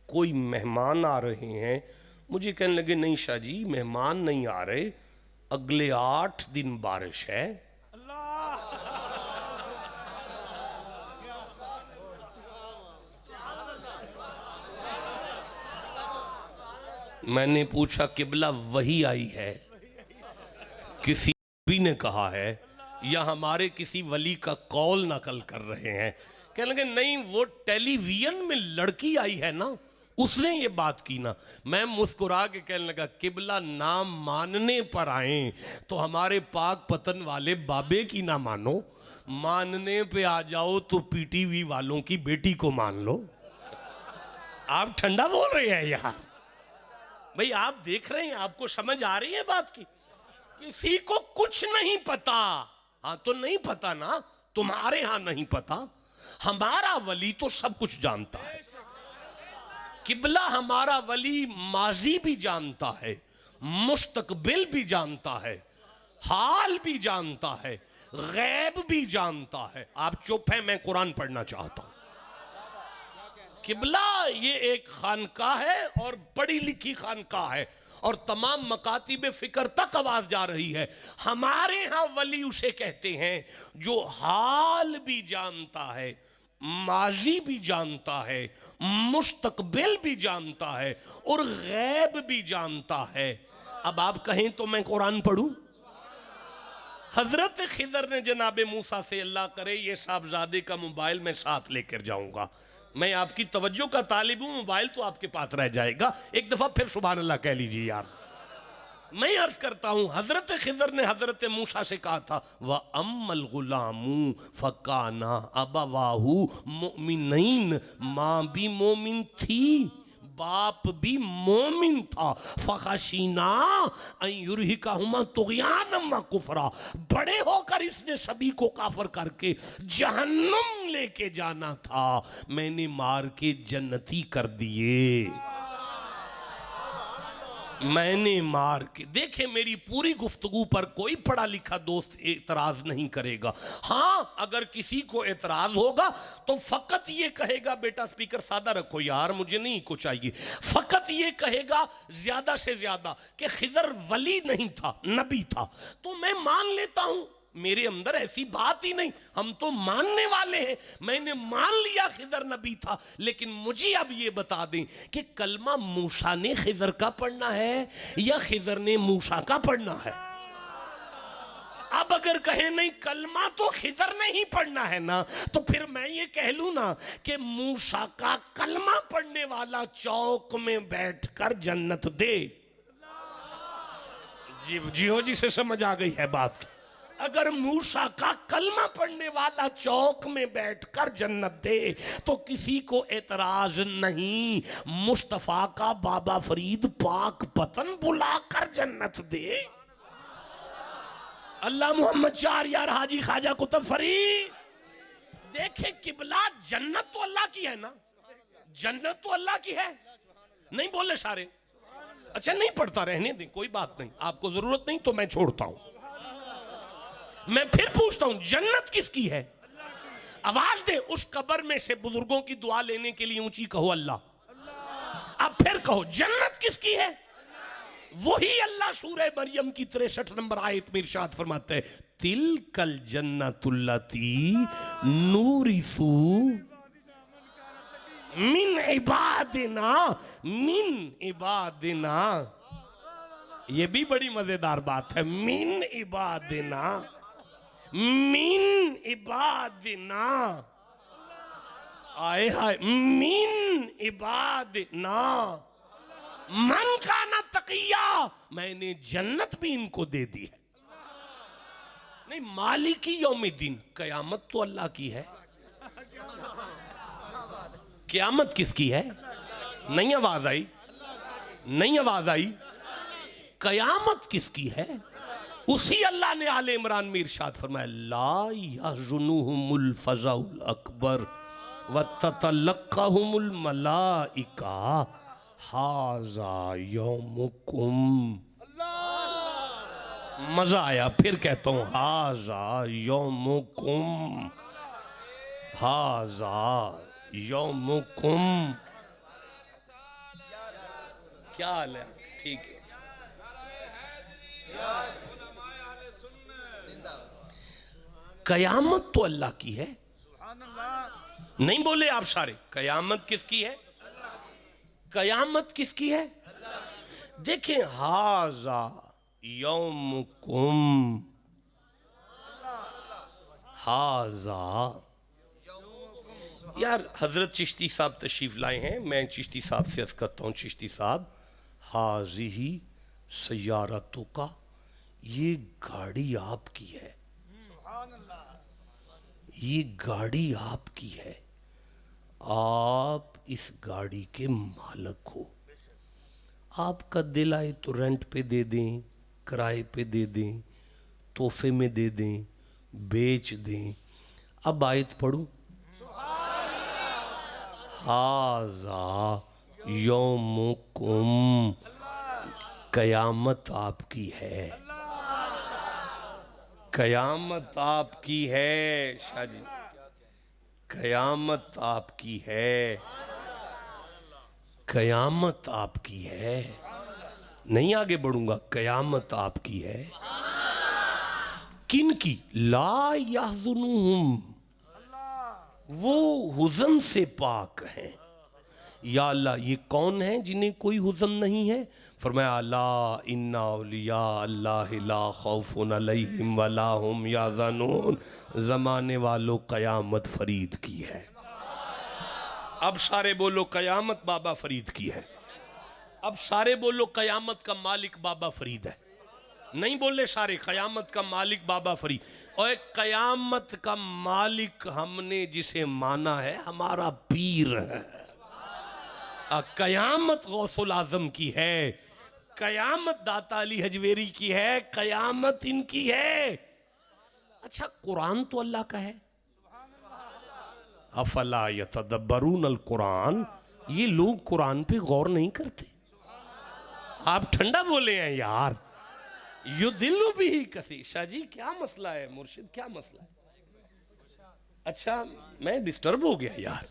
कोई मेहमान आ रहे हैं? मुझे कहने लगे नहीं शाह जी, मेहमान नहीं आ रहे, अगले 8 दिन बारिश है। मैंने पूछा किबला वही आई है, किसी भी ने कहा है या हमारे किसी वली का कौल नकल कर रहे हैं? कहने लगे नहीं, वो टेलीविजन में लड़की आई है ना, उसने ये बात की ना। मैं मुस्कुरा के कहने लगा किबला नाम मानने पर आए तो हमारे पाक पतन वाले बाबे की ना मानो, मानने पे आ जाओ तो पीटीवी वालों की बेटी को मान लो। आप ठंडा बोल रहे हैं यार, भाई आप देख रहे हैं, आपको समझ आ रही है बात की? किसी को कुछ नहीं पता। हाँ तो नहीं पता ना, तुम्हारे यहां नहीं पता, हमारा वली तो सब कुछ जानता है। किबला हमारा वली माजी भी जानता है, मुस्तकबिल भी जानता है, हाल भी जानता है, गैब भी जानता है। आप चुप हैं, मैं कुरान पढ़ना चाहता हूं। किबला ये एक खानकाह है और बड़ी लिखी खानकाह है और तमाम मकातिब फिक्र तक आवाज जा रही है। हमारे यहां वली उसे कहते हैं जो हाल भी जानता है, माजी भी जानता है, मुस्तकबिल भी जानता है और गैब भी जानता है। अब आप कहें तो मैं कुरान पढ़ूं? हजरत खिदर ने जनाब मूसा से, अल्लाह करे ये साहबजादे का मोबाइल मैं साथ लेकर जाऊंगा, मैं आपकी तवज्जो का तालिब हूं, मोबाइल तो आपके पास रह जाएगा, एक दफा फिर सुभान अल्लाह कह लीजिए यार। मैं अर्ज करता हूं, हजरत खिदर ने हजरत मूसा से कहा था वह अम्मल गुलामू फकाना अबवाहू मोमिनैन, मां भी मोमिन थी, बाप भी मोमिन था, फखशीना युरहिकाहुमा तुगयानम व कुफरा, बड़े होकर इसने सभी को काफर करके जहन्नुम लेके जाना था, मैंने मार के जन्नती कर दिए, मैंने मार के। देखे मेरी पूरी गुफ्तगू पर कोई पढ़ा लिखा दोस्त एतराज नहीं करेगा। हाँ अगर किसी को एतराज होगा तो फकत ये कहेगा बेटा स्पीकर सादा रखो यार, मुझे नहीं कुछ चाहिए, फकत ये कहेगा ज्यादा से ज्यादा कि खिदर वली नहीं था, नबी था, तो मैं मान लेता हूं, मेरे अंदर ऐसी बात ही नहीं, हम तो मानने वाले हैं, मैंने मान लिया खिदर नबी था। लेकिन मुझे अब ये बता दें कि कलमा मूसा ने खिदर का पढ़ना है या खिदर ने मूसा का पढ़ना है? अब अगर कहें नहीं कलमा तो खिदर ने ही पढ़ना है ना, तो फिर मैं ये कह लूं ना कि मूसा का कलमा पढ़ने वाला चौक में बैठकर जन्नत दे। जी हो जी से समझ आ गई है बात। अगर मूसा का कलमा पढ़ने वाला चौक में बैठकर जन्नत दे तो किसी को एतराज नहीं, मुस्तफा का बाबा फरीद पाक पतन बुलाकर जन्नत दे। अल्लाह मोहम्मद चार यार हाजी ख्वाजा कुतुब फरीद। देखे किबला, जन्नत तो अल्लाह की है ना, जन्नत तो अल्लाह की है, नहीं बोले सारे? अच्छा नहीं पढ़ता, रहने दें, कोई बात नहीं, आपको जरूरत नहीं तो मैं छोड़ता हूं। मैं फिर पूछता हूं जन्नत किसकी है? आवाज दे उस कब्र में से बुजुर्गों की दुआ लेने के लिए ऊंची कहो अल्लाह। अब फिर कहो जन्नत किसकी है? वही अल्लाह सूरह मरियम की 63 नंबर आयत में इरशाद फरमाते हैं तिलकल जन्नतुल्लती नूरिसु मिन इबादिना, मिन इबादिना। ये भी बड़ी मजेदार बात है, मिन इबादिना, मिन इबादिना। आए हाय मीन इबाद ना मन का ना तकिया, मैंने जन्नत भी इनको दे दी है। नहीं, मालिकी यौमिद्दीन, कयामत तो अल्लाह की है। कयामत किसकी है? नहीं आवाज आई, नहीं आवाज आई। कयामत किसकी है? उसी अल्लाह ने आले इमरान में इरशाद फरमाया, ला यहज़ुनुहुमुल फ़ज़ाउल अकबर व ततलक़्क़ाहुमुल मलाइका हाज़ा यौमुकुम। मजा आया, फिर कहता हूं, हाज़ा यौमुकुम, हाज़ा यौमुकुम। क्या हाल है? ठीक है। कयामत तो अल्लाह की है। नहीं बोले आप सारे? कयामत किसकी है? कयामत किसकी है? देखें, हाजा यौमुकुम, हाजा। यार हजरत चिश्ती साहब तशरीफ लाए हैं, मैं चिश्ती साहब से अर्ज करता हूँ, चिश्ती साहब, हाज़िही सय्यारतों का, ये गाड़ी आपकी है, ये गाड़ी आपकी है, आप इस गाड़ी के मालिक हो। आपका दिल आए तो रेंट पे दे दें, किराए पे दे दें, तोहफे में दे दें, बेच दें। अब आयत पढ़ूं, हाज़ा यौमुकुम, कयामत आपकी है, कयामत आपकी है शाह जी, कयामत आपकी है, कयामत आपकी है। नहीं आगे बढ़ूंगा, कयामत आपकी है। किन की? ला यहज़ुनुहुम, वो हुज़न से पाक हैं। या अल्लाह, ये कौन है जिन्हें कोई हुज़न नहीं है? फरमाया, ला इन्ना औलिया अल्लाह ला खौफुन अलैहिम वला हुम याज़नून। ज़माने वालों, क़यामत फरीद की है। अब सारे बोलो, क़यामत बाबा फरीद की है। अब सारे बोलो, क़यामत का मालिक बाबा फरीद है। नहीं बोले सारे, क़यामत का मालिक बाबा फरीद। और क़यामत का मालिक हमने जिसे माना है, हमारा पीर है। क़यामत गौसुल आज़म की है, क़यामत दाता अली हजवेरी की है, क़यामत इनकी है। अच्छा, कुरान तो अल्लाह का है। अफला यतदब्बरून अल कुरान, ये लोग कुरान पे गौर नहीं करते। आप ठंडा बोले हैं यार। युदिल्लु बिही कसीर। शाह जी क्या मसला है? मुर्शिद क्या मसला है? अच्छा, मैं डिस्टर्ब हो गया यार।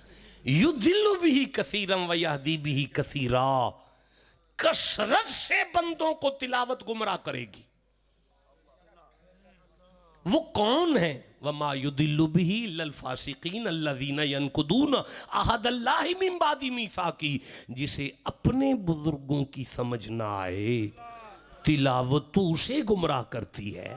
युदिल्लु बिही कसीरम व यहदी बिही कसीरा, कसरत से बंदों को तिलावत गुमराह करेगी। वो कौन है? वमा युदिल्लु बिही इल्लल फासिकीन अल्लज़ीना यनकुदून अहदल्लाहि मिन बादि मीसाकी, जिसे अपने बुजुर्गों की समझ ना आए, तिलावत तो उसे गुमराह करती है।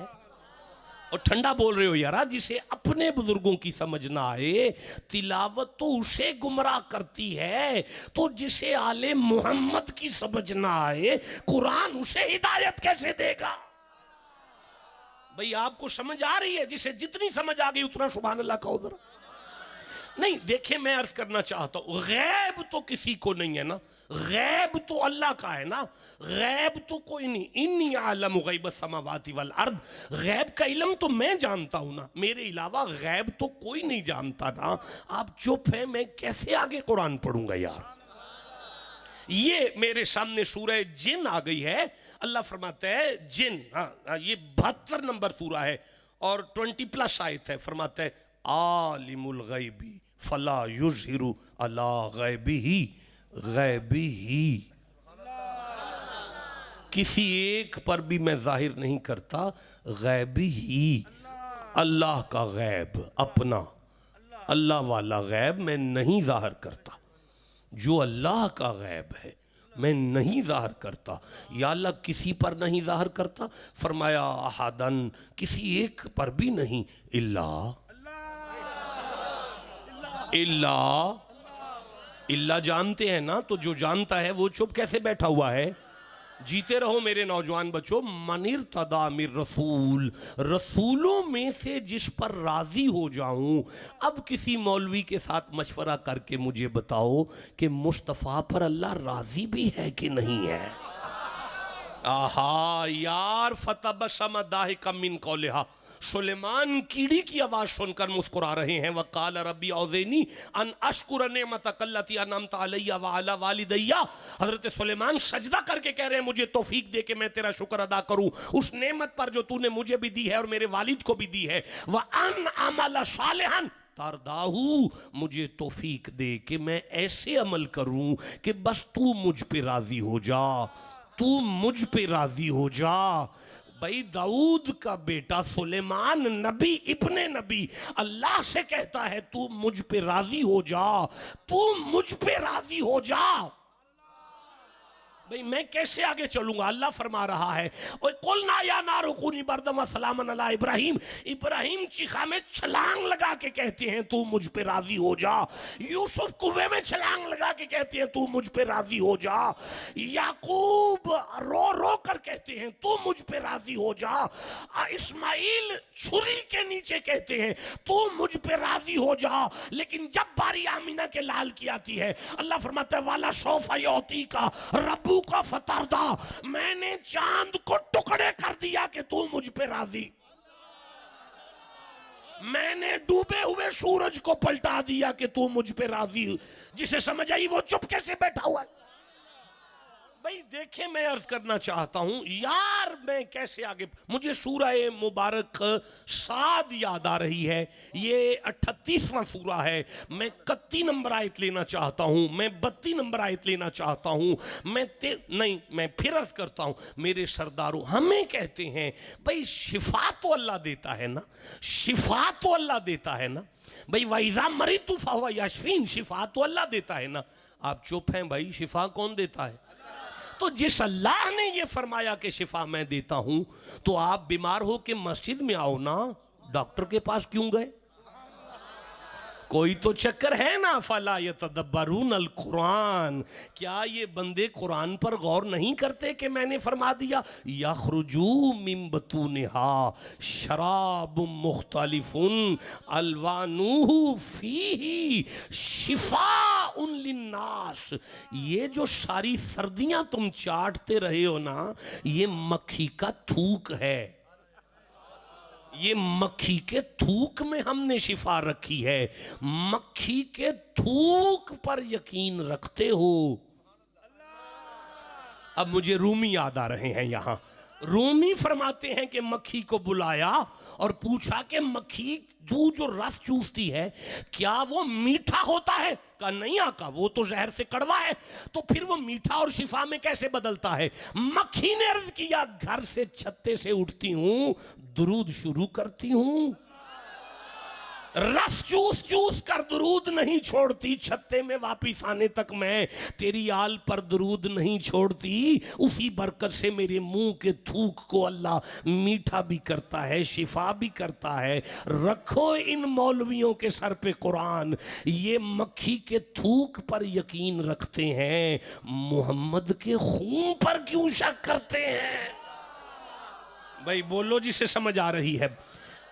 और ठंडा बोल रहे हो यार, जिसे अपने बुजुर्गों की समझ ना आए, तिलावत तो उसे गुमराह करती है। तो जिसे आले मोहम्मद की समझ ना आए, कुरान उसे हिदायत कैसे देगा? भाई आपको समझ आ रही है? जिसे जितनी समझ आ गई उतना सुभान अल्लाह कहो जरा। नहीं देखे, मैं अर्ज करना चाहता हूं, गैब तो किसी को नहीं है ना, गैब तो अल्लाह का है ना, गैब तो कोई नहीं। इन्नी आलम गैब समावाति वल अर्द, गैब का इल्म तो मैं जानता हूं ना, मेरे अलावा गैब तो कोई नहीं जानता ना। आप चुप है, मैं कैसे आगे कुरान पढ़ूंगा यार? ये मेरे सामने सूरह जिन आ गई है। अल्लाह फरमाता है जिन, हाँ ये 72 नंबर सूरा है और 20+ आयत है। फरमाता है आलिमुल गैबी फला युज़हिरु अला गैबिही, गैबिही, किसी एक पर भी मैं जाहिर नहीं करता, गैबिही, अल्लाह का गैब, अपना अल्लाह वाला गैब मैं नहीं जाहिर करता। जो अल्लाह का गैब है मैं नहीं जाहिर करता। या अल्लाह किसी पर नहीं जाहिर करता। फरमाया अहादन, किसी एक पर भी नहीं, इल्ला इल्ला इल्ला जानते हैं ना, तो जो जानता है वो चुप कैसे बैठा हुआ है? जीते रहो मेरे नौजवान बच्चों। मनिर तदा मिर रसूल, रसूलों में से जिस पर राजी हो जाऊं। अब किसी मौलवी के साथ मशवरा करके मुझे बताओ कि मुस्तफ़ा पर अल्लाह राजी भी है कि नहीं है? आहा यार, फतबस्सम दाहिकम मिन कौलिहा, सुलेमान कीड़ी की आवाज सुनकर मुस्कुरा रहे हैं। वकाल रब्बी औज़िनी अन अशकुर नेमतक अल्लती अनअमत अलैया व अला वालिदैया। हजरत सुलेमान सजदा करके कह रहे हैं मुझे तौफीक दे के मैं तेरा शुक्र अदा करूं उस नेमत पर जो तूने मुझे भी दी है और मेरे वालिद को भी दी है। व अन अमल सालिहन तारदाहू, मुझे तौफीक दे कि मैं ऐसे अमल करूं कि बस तू मुझ पे राजी हो जा, तू मुझ पे राजी हो जा। भाई दाऊद का बेटा सुलेमान नबी इब्ने नबी अल्लाह से कहता है तू मुझ पे राजी हो जा, तू मुझ पे राजी हो जा। भाई मैं कैसे आगे चलूंगा? अल्लाह फरमा रहा है कुल ना या नारुकुनी बरदम सलामन अला इब्राहिम, इब्राहिम चिखा में छलांग लगा के कहते हैं तू मुझ पे राजी हो जा। यूसुफ कुएं में छलांग लगा के कहते हैं तू मुझ पे राजी हो जा। याकूब रो रो कर कहते हैं तू मुझ पे राजी हो जा। इस्माइल छुरी के नीचे कहते हैं तू मुझ पे राजी हो जा। लेकिन जब बारी आमीना के लाल की आती है, अल्लाह फरमाता है वाला सौफा युती का रब्बू का फतरदा, मैंने चांद को टुकड़े कर दिया कि तू मुझ पे राजी। मैंने डूबे हुए सूरज को पलटा दिया कि तू मुझ पे राजी। जिसे समझ आई वो चुप कैसे बैठा हुआ है? भाई देखे, मैं अर्ज करना चाहता हूं यार, मैं कैसे आगे, मुझे सूरा मुबारक साद याद आ रही है। ये 38वां सूरा है। मैं 31 नंबर आयत लेना चाहता हूं, मैं 32 नंबर आयत लेना चाहता हूं। मैं फिर अर्ज करता हूं मेरे सरदारों, हमें कहते हैं भाई शिफा तो अल्लाह देता है ना, शिफा तो अल्लाह देता है ना। भाई वाइजा मरी तुफा हुआ यशफीन, शिफा तो अल्लाह देता है ना। आप चुप हैं भाई, शिफा कौन देता है? तो जिस अल्लाह ने ये फरमाया कि शिफा मैं देता हूं, तो आप बीमार हो के मस्जिद में आओ ना, डॉक्टर के पास क्यों गए? कोई तो चक्कर है ना। फला यतदब्बरून अल कुरान, क्या ये बंदे कुरान पर गौर नहीं करते कि मैंने फरमा दिया यखरुजू मिन बतूनिहा शराबुम मुख्तलिफुन अलवानुहु फीही शिफाउन लिन्नास। ये जो सारी सर्दियां तुम चाटते रहे हो ना, ये मक्खी का थूक है। ये मक्खी के थूक में हमने शिफा रखी है। मक्खी के थूक पर यकीन रखते हो? अब मुझे रूमी याद आ रहे हैं यहां। रूमी फरमाते हैं कि मक्खी को बुलाया और पूछा कि मक्खी तू जो रस चूसती है क्या वो मीठा होता है? कहा नहीं आका, वो तो जहर से कड़वा है। तो फिर वो मीठा और शिफा में कैसे बदलता है? मक्खी ने अर्ज किया घर से छत्ते से उठती हूं, दुरूद शुरू करती हूं, रस चूस चूस कर दुरूद नहीं छोड़ती, छत्ते में वापिस आने तक मैं तेरी आल पर दुरूद नहीं छोड़ती। उसी बरकत से मेरे मुंह के थूक को अल्लाह मीठा भी करता है, शिफा भी करता है। रखो इन मौलवियों के सर पे कुरान, ये मक्खी के थूक पर यकीन रखते हैं, मोहम्मद के खून पर क्यों शक करते हैं? भाई बोलो जिसे समझ आ रही है।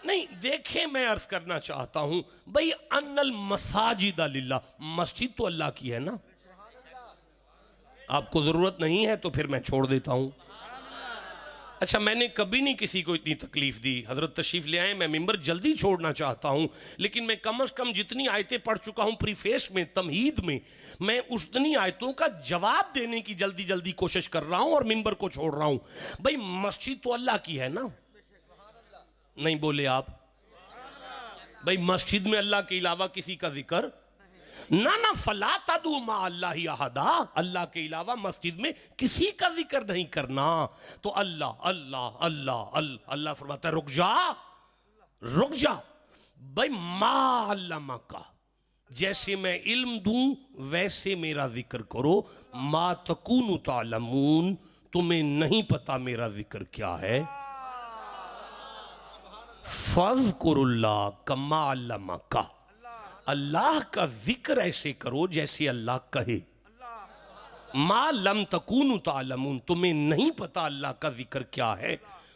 नहीं देखे, मैं अर्ज करना चाहता हूं भाई अन्नल मसाजिद लिल्लाह, मस्जिद तो अल्लाह की है ना। आपको जरूरत नहीं है तो फिर मैं छोड़ देता हूं। अच्छा, मैंने कभी नहीं किसी को इतनी तकलीफ दी। हजरत तशरीफ ले आए, मैं मिंबर जल्दी छोड़ना चाहता हूं, लेकिन मैं कम से कम जितनी आयतें पढ़ चुका हूं प्रीफेस में, तमहीद में, मैं उतनी आयतों का जवाब देने की जल्दी जल्दी कोशिश कर रहा हूं और मिंबर को छोड़ रहा हूं। भाई मस्जिद तो अल्लाह की है ना। नहीं बोले आप? भाई मस्जिद में अल्लाह के अलावा किसी का जिक्र ना ना, फला तदू मा अल्लाह अहदा, अल्लाह के अलावा मस्जिद में किसी का जिक्र नहीं करना। तो अल्लाह अल्लाह अल्लाह अल्लाह फरमाता है रुक जा, रुक जा। भाई मा अल्लामा का, जैसे मैं इल्म दूं वैसे मेरा जिक्र करो। मा तकूनु तालमून, तुम्हें नहीं पता मेरा जिक्र क्या है। फज़कुरुल्लाह कमा अल्लमा का, अल्लाह का जिक्र ऐसे करो जैसे अल्लाह कहे। मा लम तकूनु तालमून, तुम्हें नहीं पता अल्लाह का जिक्र क्या है,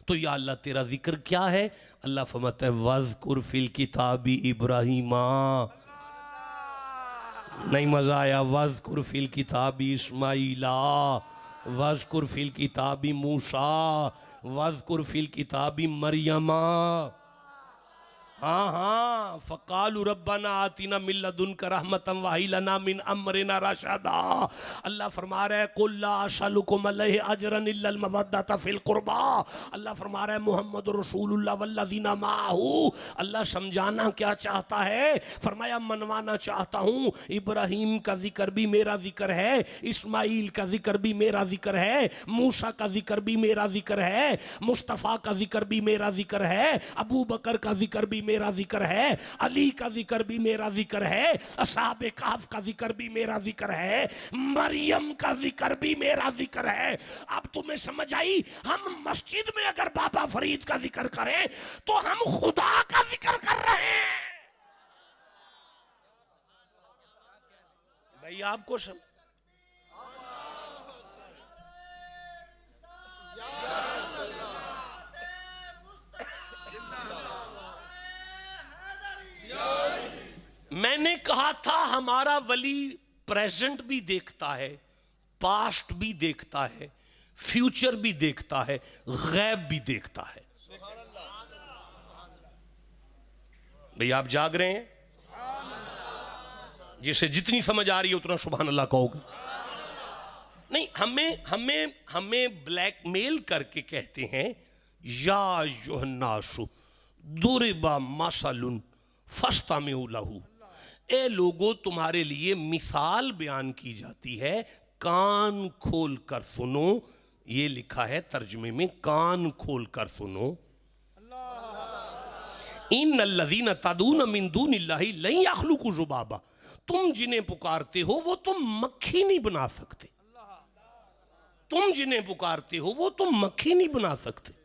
तो या अल्लाह तेरा जिक्र क्या है? अल्लाह फरमाता है वज़कुर फिल किताबी इब्राहीमा। नहीं मजा आया? वज़कुर फिल किताबी इस्माइला, वज़कुर फिल किताबी मूसा, वज़कुर फिल किताबी मरियमा। हाँ हाँ, फ़क़ालू रब्बना आतिना मिन लदुनका रहमतन व हय्यि लना मिन अमरिना रशदा। अल्लाह फरमा रहा है कुल ला असअलुकुम अलैहि अजरन इल्लल मवद्दत फिल कुर्बा। अल्लाह फरमा रहा है मुहम्मद रसूलुल्लाह वल्लज़ीना माहू। अल्लाह समझाना क्या चाहता है? फरमाया मनवाना चाहता हूँ। इब्राहीम का जिक्र भी मेरा जिक्र है, इस्माइल का जिक्र भी मेरा जिक्र है, मूसा का जिक्र भी मेरा जिक्र है, मुस्तफ़ा का जिक्र भी मेरा जिक्र है, अबू बकर का जिक्र भी मेरा जिक्र है, अली का जिक्र भी मेरा जिक्र है, असहाबे कहफ का जिक्र भी मेरा जिक्र है, मरियम का जिक्र भी मेरा जिक्र है। अब तुम्हें समझ आई? हम मस्जिद में अगर बाबा फरीद का जिक्र करें तो हम खुदा का जिक्र कर रहे हैं। भाई आपको मैंने कहा था हमारा वली प्रेजेंट भी देखता है, पास्ट भी देखता है, फ्यूचर भी देखता है, गैब भी देखता है। भाई आप जाग रहे हैं? जिसे जितनी समझ आ रही है उतना सुभान अल्लाह कहोगे। नहीं, हमें ब्लैकमेल करके कहते हैं या युहन्नासु दुरिबा मसलुन फस्तमिउ लहू। ए लोगों, तुम्हारे लिए मिसाल बयान की जाती है, कान खोल कर सुनो। ये लिखा है तर्जुमे में, कान खोल कर सुनो। इन्नल्लज़ीना तदून मिन दूनिल्लाहि लन यख्लुकू ज़ुबाबा। तुम जिन्हें पुकारते हो वो तुम मक्खी नहीं बना सकते। तुम जिन्हें पुकारते हो वो तुम मक्खी नहीं बना सकते।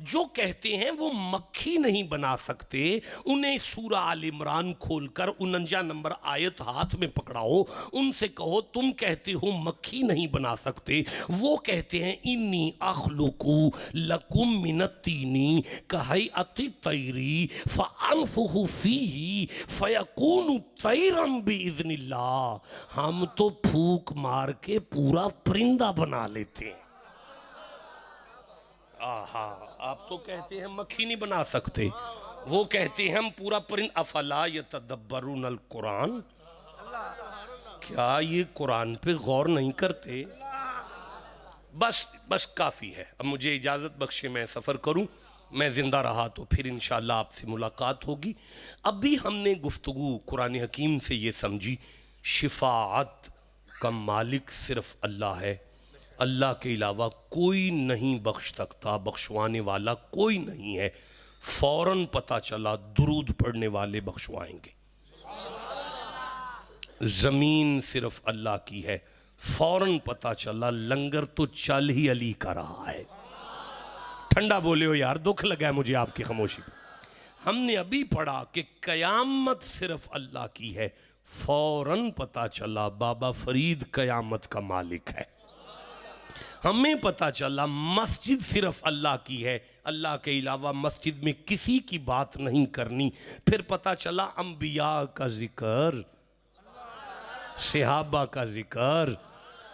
जो कहते हैं वो मक्खी नहीं बना सकते, उन्हें सूरा आल इमरान खोलकर 49 नंबर आयत हाथ में पकड़ाओ, उनसे कहो तुम कहते हो मक्खी नहीं बना सकते, वो कहते हैं इन्नी अखलुकु लकुम मिनत्तीनी कहैअति तैरी फअनफुहु फीही फयकूनु तैरम बिइज़्निल्लाह। हम तो फूक मार के पूरा परिंदा बना लेते हैं। आहा, आप तो कहते हैं मक्खी नहीं बना सकते, वो कहते हैं हम पूरा परिंद। अफला यतदब्बरुनल कुरान, क्या ये कुरान पे गौर नहीं करते? बस काफ़ी है। अब मुझे इजाज़त बख्शे, मैं सफ़र करूं। मैं ज़िंदा रहा तो फिर इंशाअल्लाह आपसे मुलाकात होगी। अभी हमने गुफ्तगू कुरान हकीम से ये समझी, शिफाअत का मालिक सिर्फ अल्लाह है, अल्लाह के अलावा कोई नहीं बख्श सकता, बख्शवाने वाला कोई नहीं है। फौरन पता चला दुरूद पढ़ने वाले बख्शवाएंगे। ज़मीन सिर्फ अल्लाह की है, फौरन पता चला लंगर तो चल ही अली का रहा है। ठंडा बोले हो यार, दुख लगा है मुझे आपकी खामोशी पे। हमने अभी पढ़ा कि कयामत सिर्फ अल्लाह की है, फौरन पता चला बाबा फरीद कयामत का मालिक है। हमें पता चला मस्जिद सिर्फ अल्लाह की है, अल्लाह के अलावा मस्जिद में किसी की बात नहीं करनी। फिर पता चला अंबिया का जिक्र, सहाबा का जिक्र,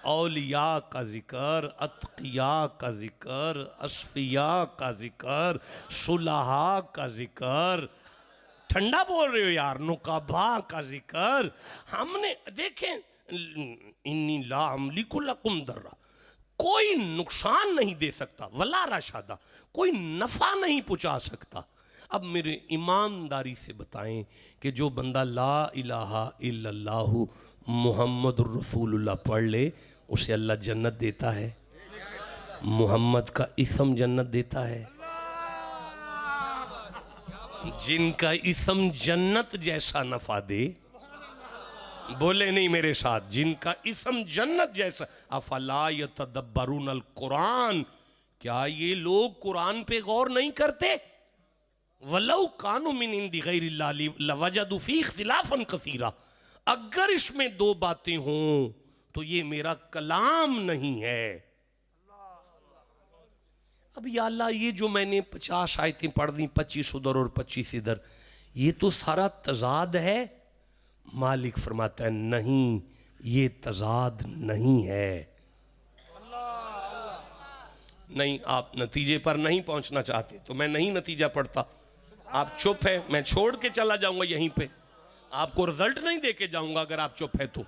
औलिया का जिक्र, अतकिया का जिक्र, असफिया का जिक्र, सुलहा का जिक्र। ठंडा बोल रहे हो यार, नुकाबा का जिक्र। हमने देखें, इन्नी ला अमलिकु लकुम दर्रा, कोई नुकसान नहीं दे सकता, वला रशादा, कोई नफ़ा नहीं पहुँचा सकता। अब मेरे ईमानदारी से बताएं कि जो बंदा ला इलाहा इल्लल्लाहु मुहम्मदुर रसूलुल्लाह पढ़ ले, उसे अल्लाह जन्नत देता है, मोहम्मद का इसम जन्नत देता है। जिनका इसम जन्नत जैसा नफ़ा दे, बोले नहीं मेरे साथ, जिनका इसम जन्नत जैसा। अफला यतदब्बरुनल कुरान, क्या ये लोग कुरान पे गौर नहीं करते? वलौ कानु मिन इंदी गैरिल्लाहि लवजदू फी इख्तिलाफन कसीरा, अगर इसमें दो बातें हों तो ये मेरा कलाम नहीं है। अब या अल्लाह, ये जो मैंने 50 आयतें पढ़ दी, 25 उधर और 25 इधर, ये तो सारा तजाद है। मालिक फरमाता है नहीं, ये तजाद नहीं है। नहीं, आप नतीजे पर नहीं पहुंचना चाहते तो मैं नहीं नतीजा पढ़ता। आप चुप है, मैं छोड़ के चला जाऊंगा यहीं पे, आपको रिजल्ट नहीं देके जाऊंगा अगर आप चुप है तो।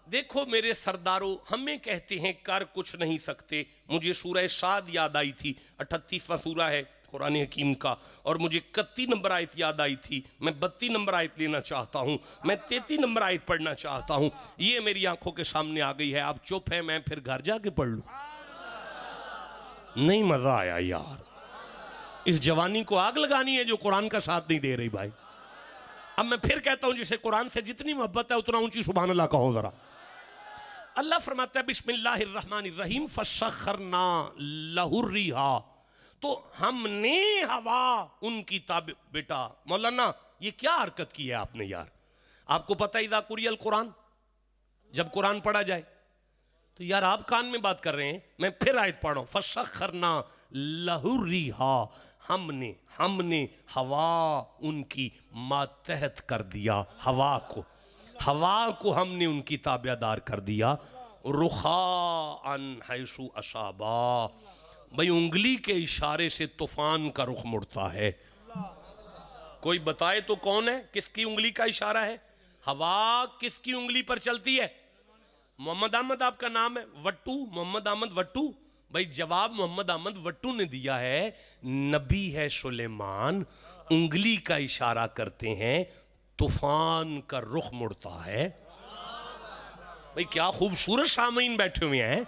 देखो मेरे सरदारों, हमें कहते हैं कर कुछ नहीं सकते। मुझे सूरह शाद याद आई थी, 38वां सूरा है कुरान हकीम का, और मुझे 31 नंबर आयत याद आई थी। मैं 32 नंबर आयत लेना चाहता हूँ, मैं 33 नंबर आयत पढ़ना चाहता हूँ। ये मेरी आंखों के सामने आ गई है। आप चुप है, मैं फिर घर जाके पढ़ लूँ? नहीं, मजा आया यार। इस जवानी को आग लगानी है जो कुरान का साथ नहीं दे रही भाई। अब मैं फिर कहता हूं, जिसे कुरान से जितनी मोहब्बत है उतना ऊंची सुभान अल्लाह कहो जरा। अल्लाह फरमाता है बिस्मिल्लाहिर्रहमानिर्रहीम फसख्खरना लहुर्रिहा, तो हमने हवा उनकी ताबे। बेटा मौलाना ये क्या हरकत की है आपने यार? आपको पता है इज़ा कुरियल कुरान, जब कुरान पढ़ा जाए तो यार आप कान में बात कर रहे हैं। मैं फिर आयत पढ़ रहा हूं, फसख्खरना लहुर्रिहा, हमने हवा उनकी मातहत कर दिया। हवा को हमने उनकी ताबेदार कर दिया। रुखाअन हैसु असाबा, भाई उंगली के इशारे से तूफान का रुख मुड़ता है। कोई बताए तो कौन है, किसकी उंगली का इशारा है? हवा किसकी उंगली पर चलती है? मोहम्मद अहमद आपका नाम है, वट्टू, मोहम्मद अहमद वट्टू। भाई जवाब मोहम्मद अहमद वट्टू ने दिया है। नबी है सुलेमान, उंगली का इशारा करते हैं, तूफान का रुख मुड़ता है। भाई क्या खूबसूरत सामीन बैठे हुए हैं।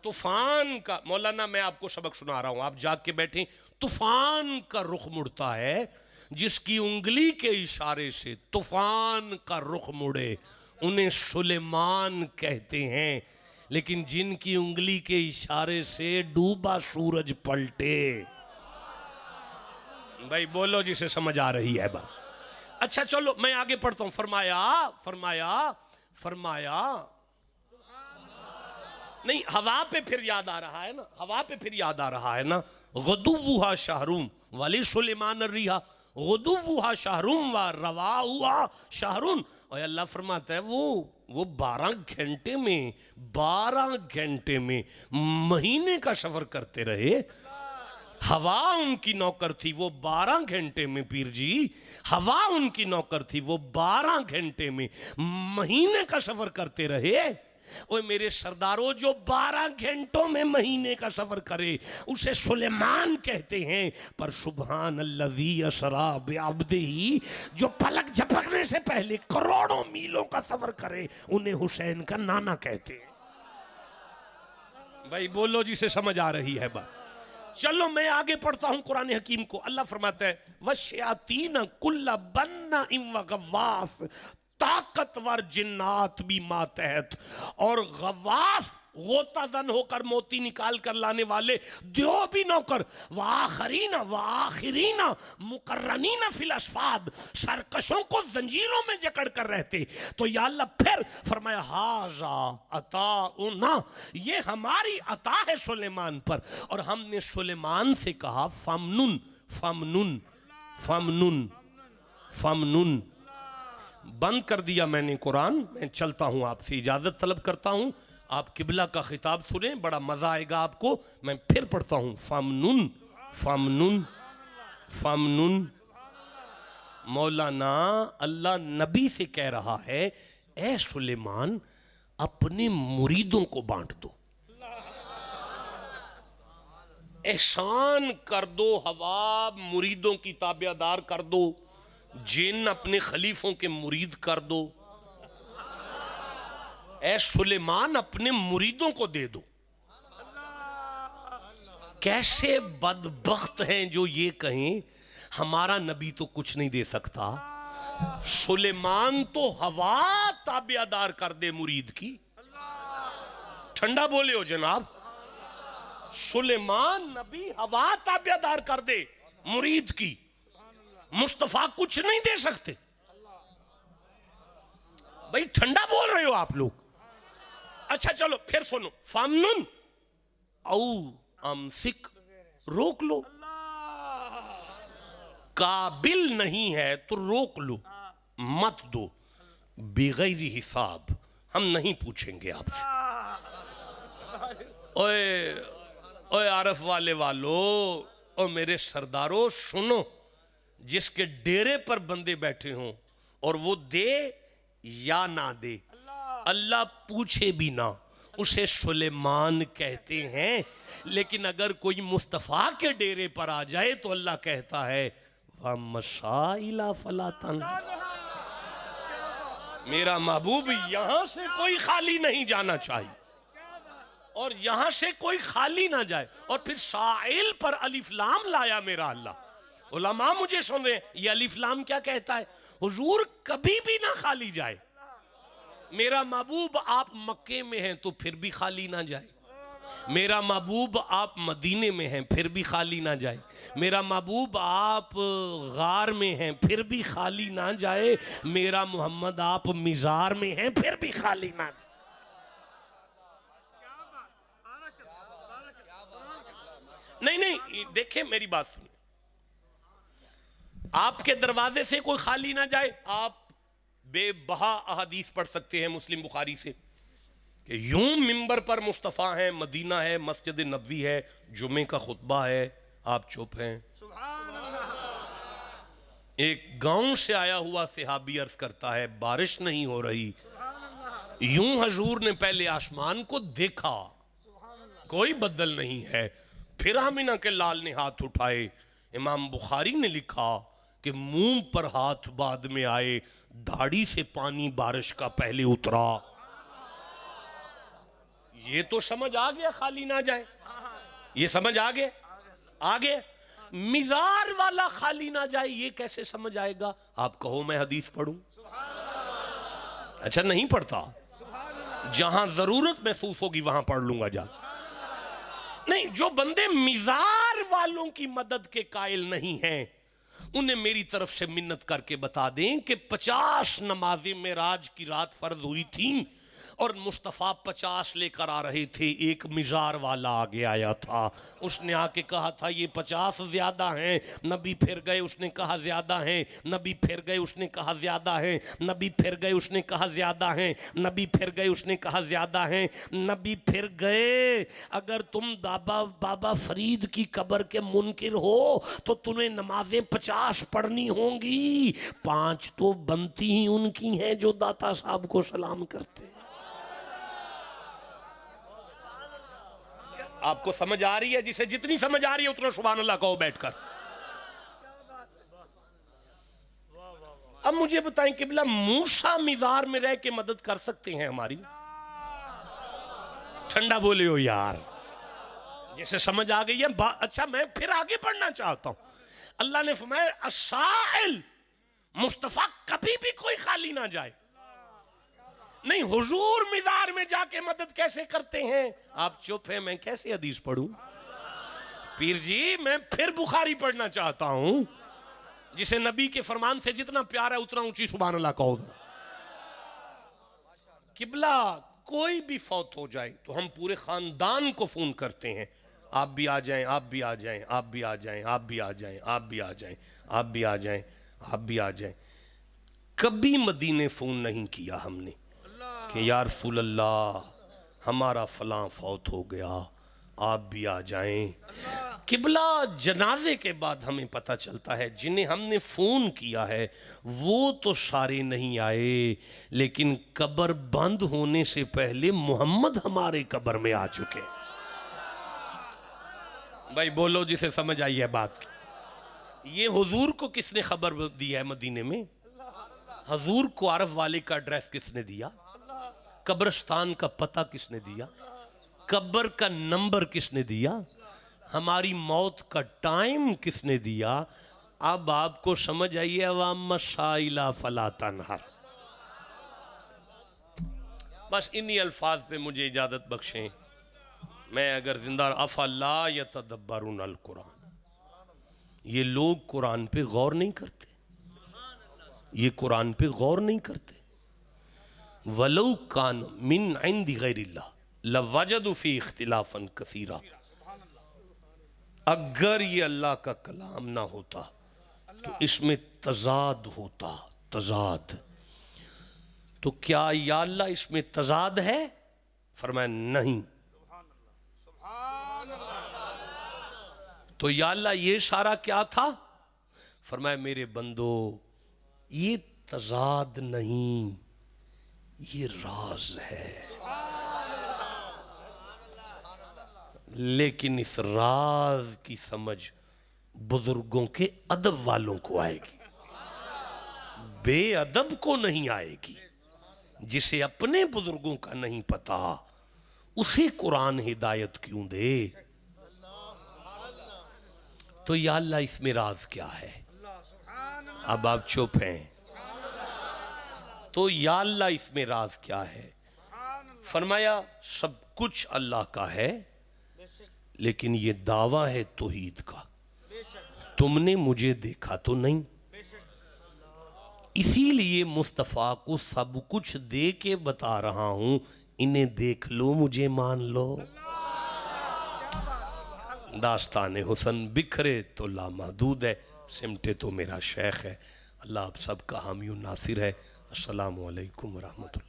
तूफान का, मौलाना मैं आपको सबक सुना रहा हूं, आप जाग के बैठे। तूफान का रुख मुड़ता है, जिसकी उंगली के इशारे से तूफान का रुख मुड़े उन्हें सुलेमान कहते हैं। लेकिन जिनकी उंगली के इशारे से डूबा सूरज पलटे, भाई बोलो जिसे समझ आ रही है बात। अच्छा चलो मैं आगे पढ़ता हूं। फरमाया नहीं, हवा पे फिर याद आ रहा है ना, हवा पे फिर याद आ रहा है ना। गुदुव्वुहा शहरुम वाली सुलेमान अर्रिहा, गुदुव्वुहा शहरुम व रवाहुहा शहरुन। और अल्लाह फरमाता है वो 12 घंटे में महीने का सफर करते रहे। हवा उनकी नौकर थी, वो 12 घंटे में, पीर जी हवा उनकी नौकर थी, वो 12 घंटे में महीने का सफर करते रहे। ओए मेरे सरदारों, जो 12 घंटों में महीने का सफर करे उसे सुलेमान कहते हैं। पर सुभान अल्लज़ी असरा बिअब्दिही, जो पलक झपकने से पहले करोड़ों मीलों का सफर करे उन्हें हुसैन का नाना कहते हैं। भाई बोलो जिसे समझ आ रही है बात। चलो मैं आगे पढ़ता हूं कुरान हकीम को। अल्लाह फरमाता है वशयातीन कुल्ला बन्ना इम व गवास, ताकतवर जिन्नात भी मातहत, और गवास गोताजन होकर मोती निकाल कर लाने वाले दो भी नौकर, वाखरीना मुकर्रनीना फिल अस्फाद, सरकशों को जंजीरों में जकड़ कर रहते। तो या अल्लाह फिर फरमाया हाजा अताउना, ये हमारी अता है सुलेमान पर। और हमने सुलेमान से कहा फमनुन फमनुन फमनुन फमनुन। बंद कर दिया मैंने कुरान, मैं चलता हूं, आपसे इजाजत तलब करता हूं। आप किबला का खिताब सुने, बड़ा मजा आएगा आपको। मैं फिर पढ़ता हूं, फमनुन फमनुन फमनुन। मौलाना अल्लाह नबी से कह रहा है, ए सुलेमान अपने मुरीदों को बांट दो, एहसान कर दो, हवा मुरीदों की ताबेदार कर दो, जिन अपने खलीफों के मुरीद कर दो। ऐ सुलेमान अपने मुरीदों को दे दो। कैसे बदबख्त हैं जो ये कहें हमारा नबी तो कुछ नहीं दे सकता। सुलेमान तो हवा ताबेदार कर दे मुरीद की। ठंडा बोले हो जनाब। सुलेमान नबी हवा ताबेदार कर दे मुरीद की। मुस्तफा कुछ नहीं दे सकते। भाई ठंडा बोल रहे हो आप लोग। अच्छा चलो फिर सुनो, फामनुन औ अमसिक, रोक लो। काबिल नहीं है तो रोक लो, मत दो। बिगैर हिसाब, हम नहीं पूछेंगे आपसे। ओए ओए आरफ वाले वालों, और मेरे सरदारों सुनो, जिसके डेरे पर बंदे बैठे हों और वो दे या ना दे, अल्लाह पूछे भी ना, उसे सुलेमान कहते हैं। लेकिन अगर कोई मुस्तफ़ा के डेरे पर आ जाए तो अल्लाह कहता है व मसाइला फलातन, मेरा महबूब यहां से कोई खाली नहीं जाना चाहिए और यहां से कोई खाली ना जाए। और फिर साइल पर अलिफ लाम लाया मेरा अल्लाह। उलमा मुझे सुन रहे हैं, ये अलिफ लाम क्या कहता है? हुजूर कभी भी ना खाली जाए। मेरा महबूब आप मक्के में हैं तो फिर भी खाली ना जाए। मेरा महबूब आप मदीने में हैं फिर भी खाली ना जाए। मेरा महबूब आप गार में हैं फिर भी खाली ना जाए। मेरा मोहम्मद आप मिजार में हैं फिर भी खाली ना जाए। नहीं नहीं, देखिए मेरी बात सुनिए, आपके दरवाजे से कोई खाली ना जाए। आप बेबहा अहदीस पढ़ सकते हैं मुस्लिम बुखारी से कि यूं मिंबर पर मुस्तफ़ा है, मदीना है, मस्जिद नबवी है, जुमे का खुतबा है, आप चुप हैं। एक गांव से आया हुआ सहाबी अर्ज करता है बारिश नहीं हो रही, यूं हजूर ने पहले आसमान को देखा, कोई बदल नहीं है, फिर आमिना के लाल ने हाथ उठाए। इमाम बुखारी ने लिखा कि मुंह पर हाथ बाद में आए, दाढ़ी से पानी बारिश का पहले उतरा। ये तो समझ आ गया खाली ना जाए, ये समझ आ गया। आगे मिजार वाला खाली ना जाए ये कैसे समझ आएगा? आप कहो मैं हदीस पढ़ूं। अच्छा नहीं पढ़ता, जहां जरूरत महसूस होगी वहां पढ़ लूंगा जा। नहीं, जो बंदे मिजार वालों की मदद के कायल नहीं हैं उन्हें मेरी तरफ से मिन्नत करके बता दें कि 50 नमाजें मेराज की रात फर्ज हुई थी और मुस्तफ़ा 50 लेकर आ रहे थे। एक मिजार वाला आगे आया था, उसने आके कहा था ये 50 ज्यादा हैं। नबी फिर गए, उसने कहा ज्यादा हैं। नबी फिर गए, उसने कहा ज्यादा हैं। नबी फिर गए, उसने कहा ज्यादा हैं। नबी फिर गए, उसने कहा ज्यादा हैं। नबी फिर गए। अगर तुम बाबा फरीद की कब्र के मुनकिर हो तो तुम्हें नमाजें 50 पढ़नी होंगी। 5 तो बनती ही उनकी हैं जो दाता साहब को सलाम करते हैं। आपको समझ आ रही है? जिसे जितनी समझ आ रही है उतना सुभान अल्लाह कहो बैठकर। अब मुझे बताएं किबला, मूसा मिजार में रह के मदद कर सकते हैं हमारी? ठंडा बोले हो यार, जैसे समझ आ गई है। अच्छा मैं फिर आगे बढ़ना चाहता हूं। अल्लाह ने फरमाया असाइल, मुस्तफा कभी भी कोई खाली ना जाए। नहीं, हुजूर मिजार में जाके मदद कैसे करते हैं? आप चुप हैं, मैं कैसे हदीस पढ़ूं? पीर जी मैं फिर बुखारी पढ़ना चाहता हूं, जिसे नबी के फरमान से जितना प्यार है उतना ऊंची सुभान अल्लाह कहो। किबला कोई भी फौत हो जाए तो हम पूरे खानदान को फोन करते हैं, आप भी आ जाएं, आप भी आ जाएं, आप भी आ जाएं, आप भी आ जाएं, आप भी आ जाएं, आप भी आ जाएं, आप भी आ जाएं। कभी मदीने फोन नहीं किया हमने कि या रसूल अल्लाह हमारा फलां फौत हो गया, आप भी आ जाएं। किबला जनाजे के बाद हमें पता चलता है जिन्हें हमने फोन किया है वो तो सारे नहीं आए, लेकिन कब्र बंद होने से पहले मोहम्मद हमारे कब्र में आ चुके। भाई बोलो जिसे समझ आई है बात की। ये हुजूर को किसने खबर दी है मदीने में? हुजूर को अरफ वाले का एड्रेस किसने दिया? कब्रिस्तान का पता किसने दिया? कब्र का नंबर किसने दिया? हमारी मौत का टाइम किसने दिया? अब आपको समझ आइए, अवाम मसाइला फला तनहर। बस इन्हीं अल्फाज पे मुझे इजाजत बख्शें। मैं अगर जिंदा अफला यतदब्बरुन अल कुरान, ये लोग कुरान पे गौर नहीं करते, ये कुरान पे गौर नहीं करते। वलौ कान मिन इंदी गैरिल्लाह लवजदु फी इख्तिलाफन कसीरा, अगर ये अल्लाह का कलाम ना होता तो इसमें तजाद होता, तजाद। तो क्या या अल्लाह इसमें तजाद है? फरमाया नहीं। तो या अल्लाह ये इशारा क्या था? फरमाया मेरे बंदो ये तजाद नहीं, ये राज है। लेकिन इस राज की समझ बुजुर्गों के अदब वालों को आएगी, बेअदब को नहीं आएगी। जिसे अपने बुजुर्गों का नहीं पता उसे कुरान हिदायत क्यों दे? तो या अल्लाह इसमें राज क्या है? अब आप चुप हैं। तो या अल्लाह इसमें राज क्या है? फरमाया सब कुछ अल्लाह का है, लेकिन ये दावा है तौहीद का। तुमने मुझे देखा तो नहीं, इसीलिए मुस्तफ़ा को सब कुछ दे के बता रहा हूं, इन्हें देख लो मुझे मान लो। दास्तान हुसन बिखरे तो लामहदूद है, सिमटे तो मेरा शेख है। अल्लाह आप सबका हामी नासिर है। अस्सलामु अलैकुम रहमतुल्लाह।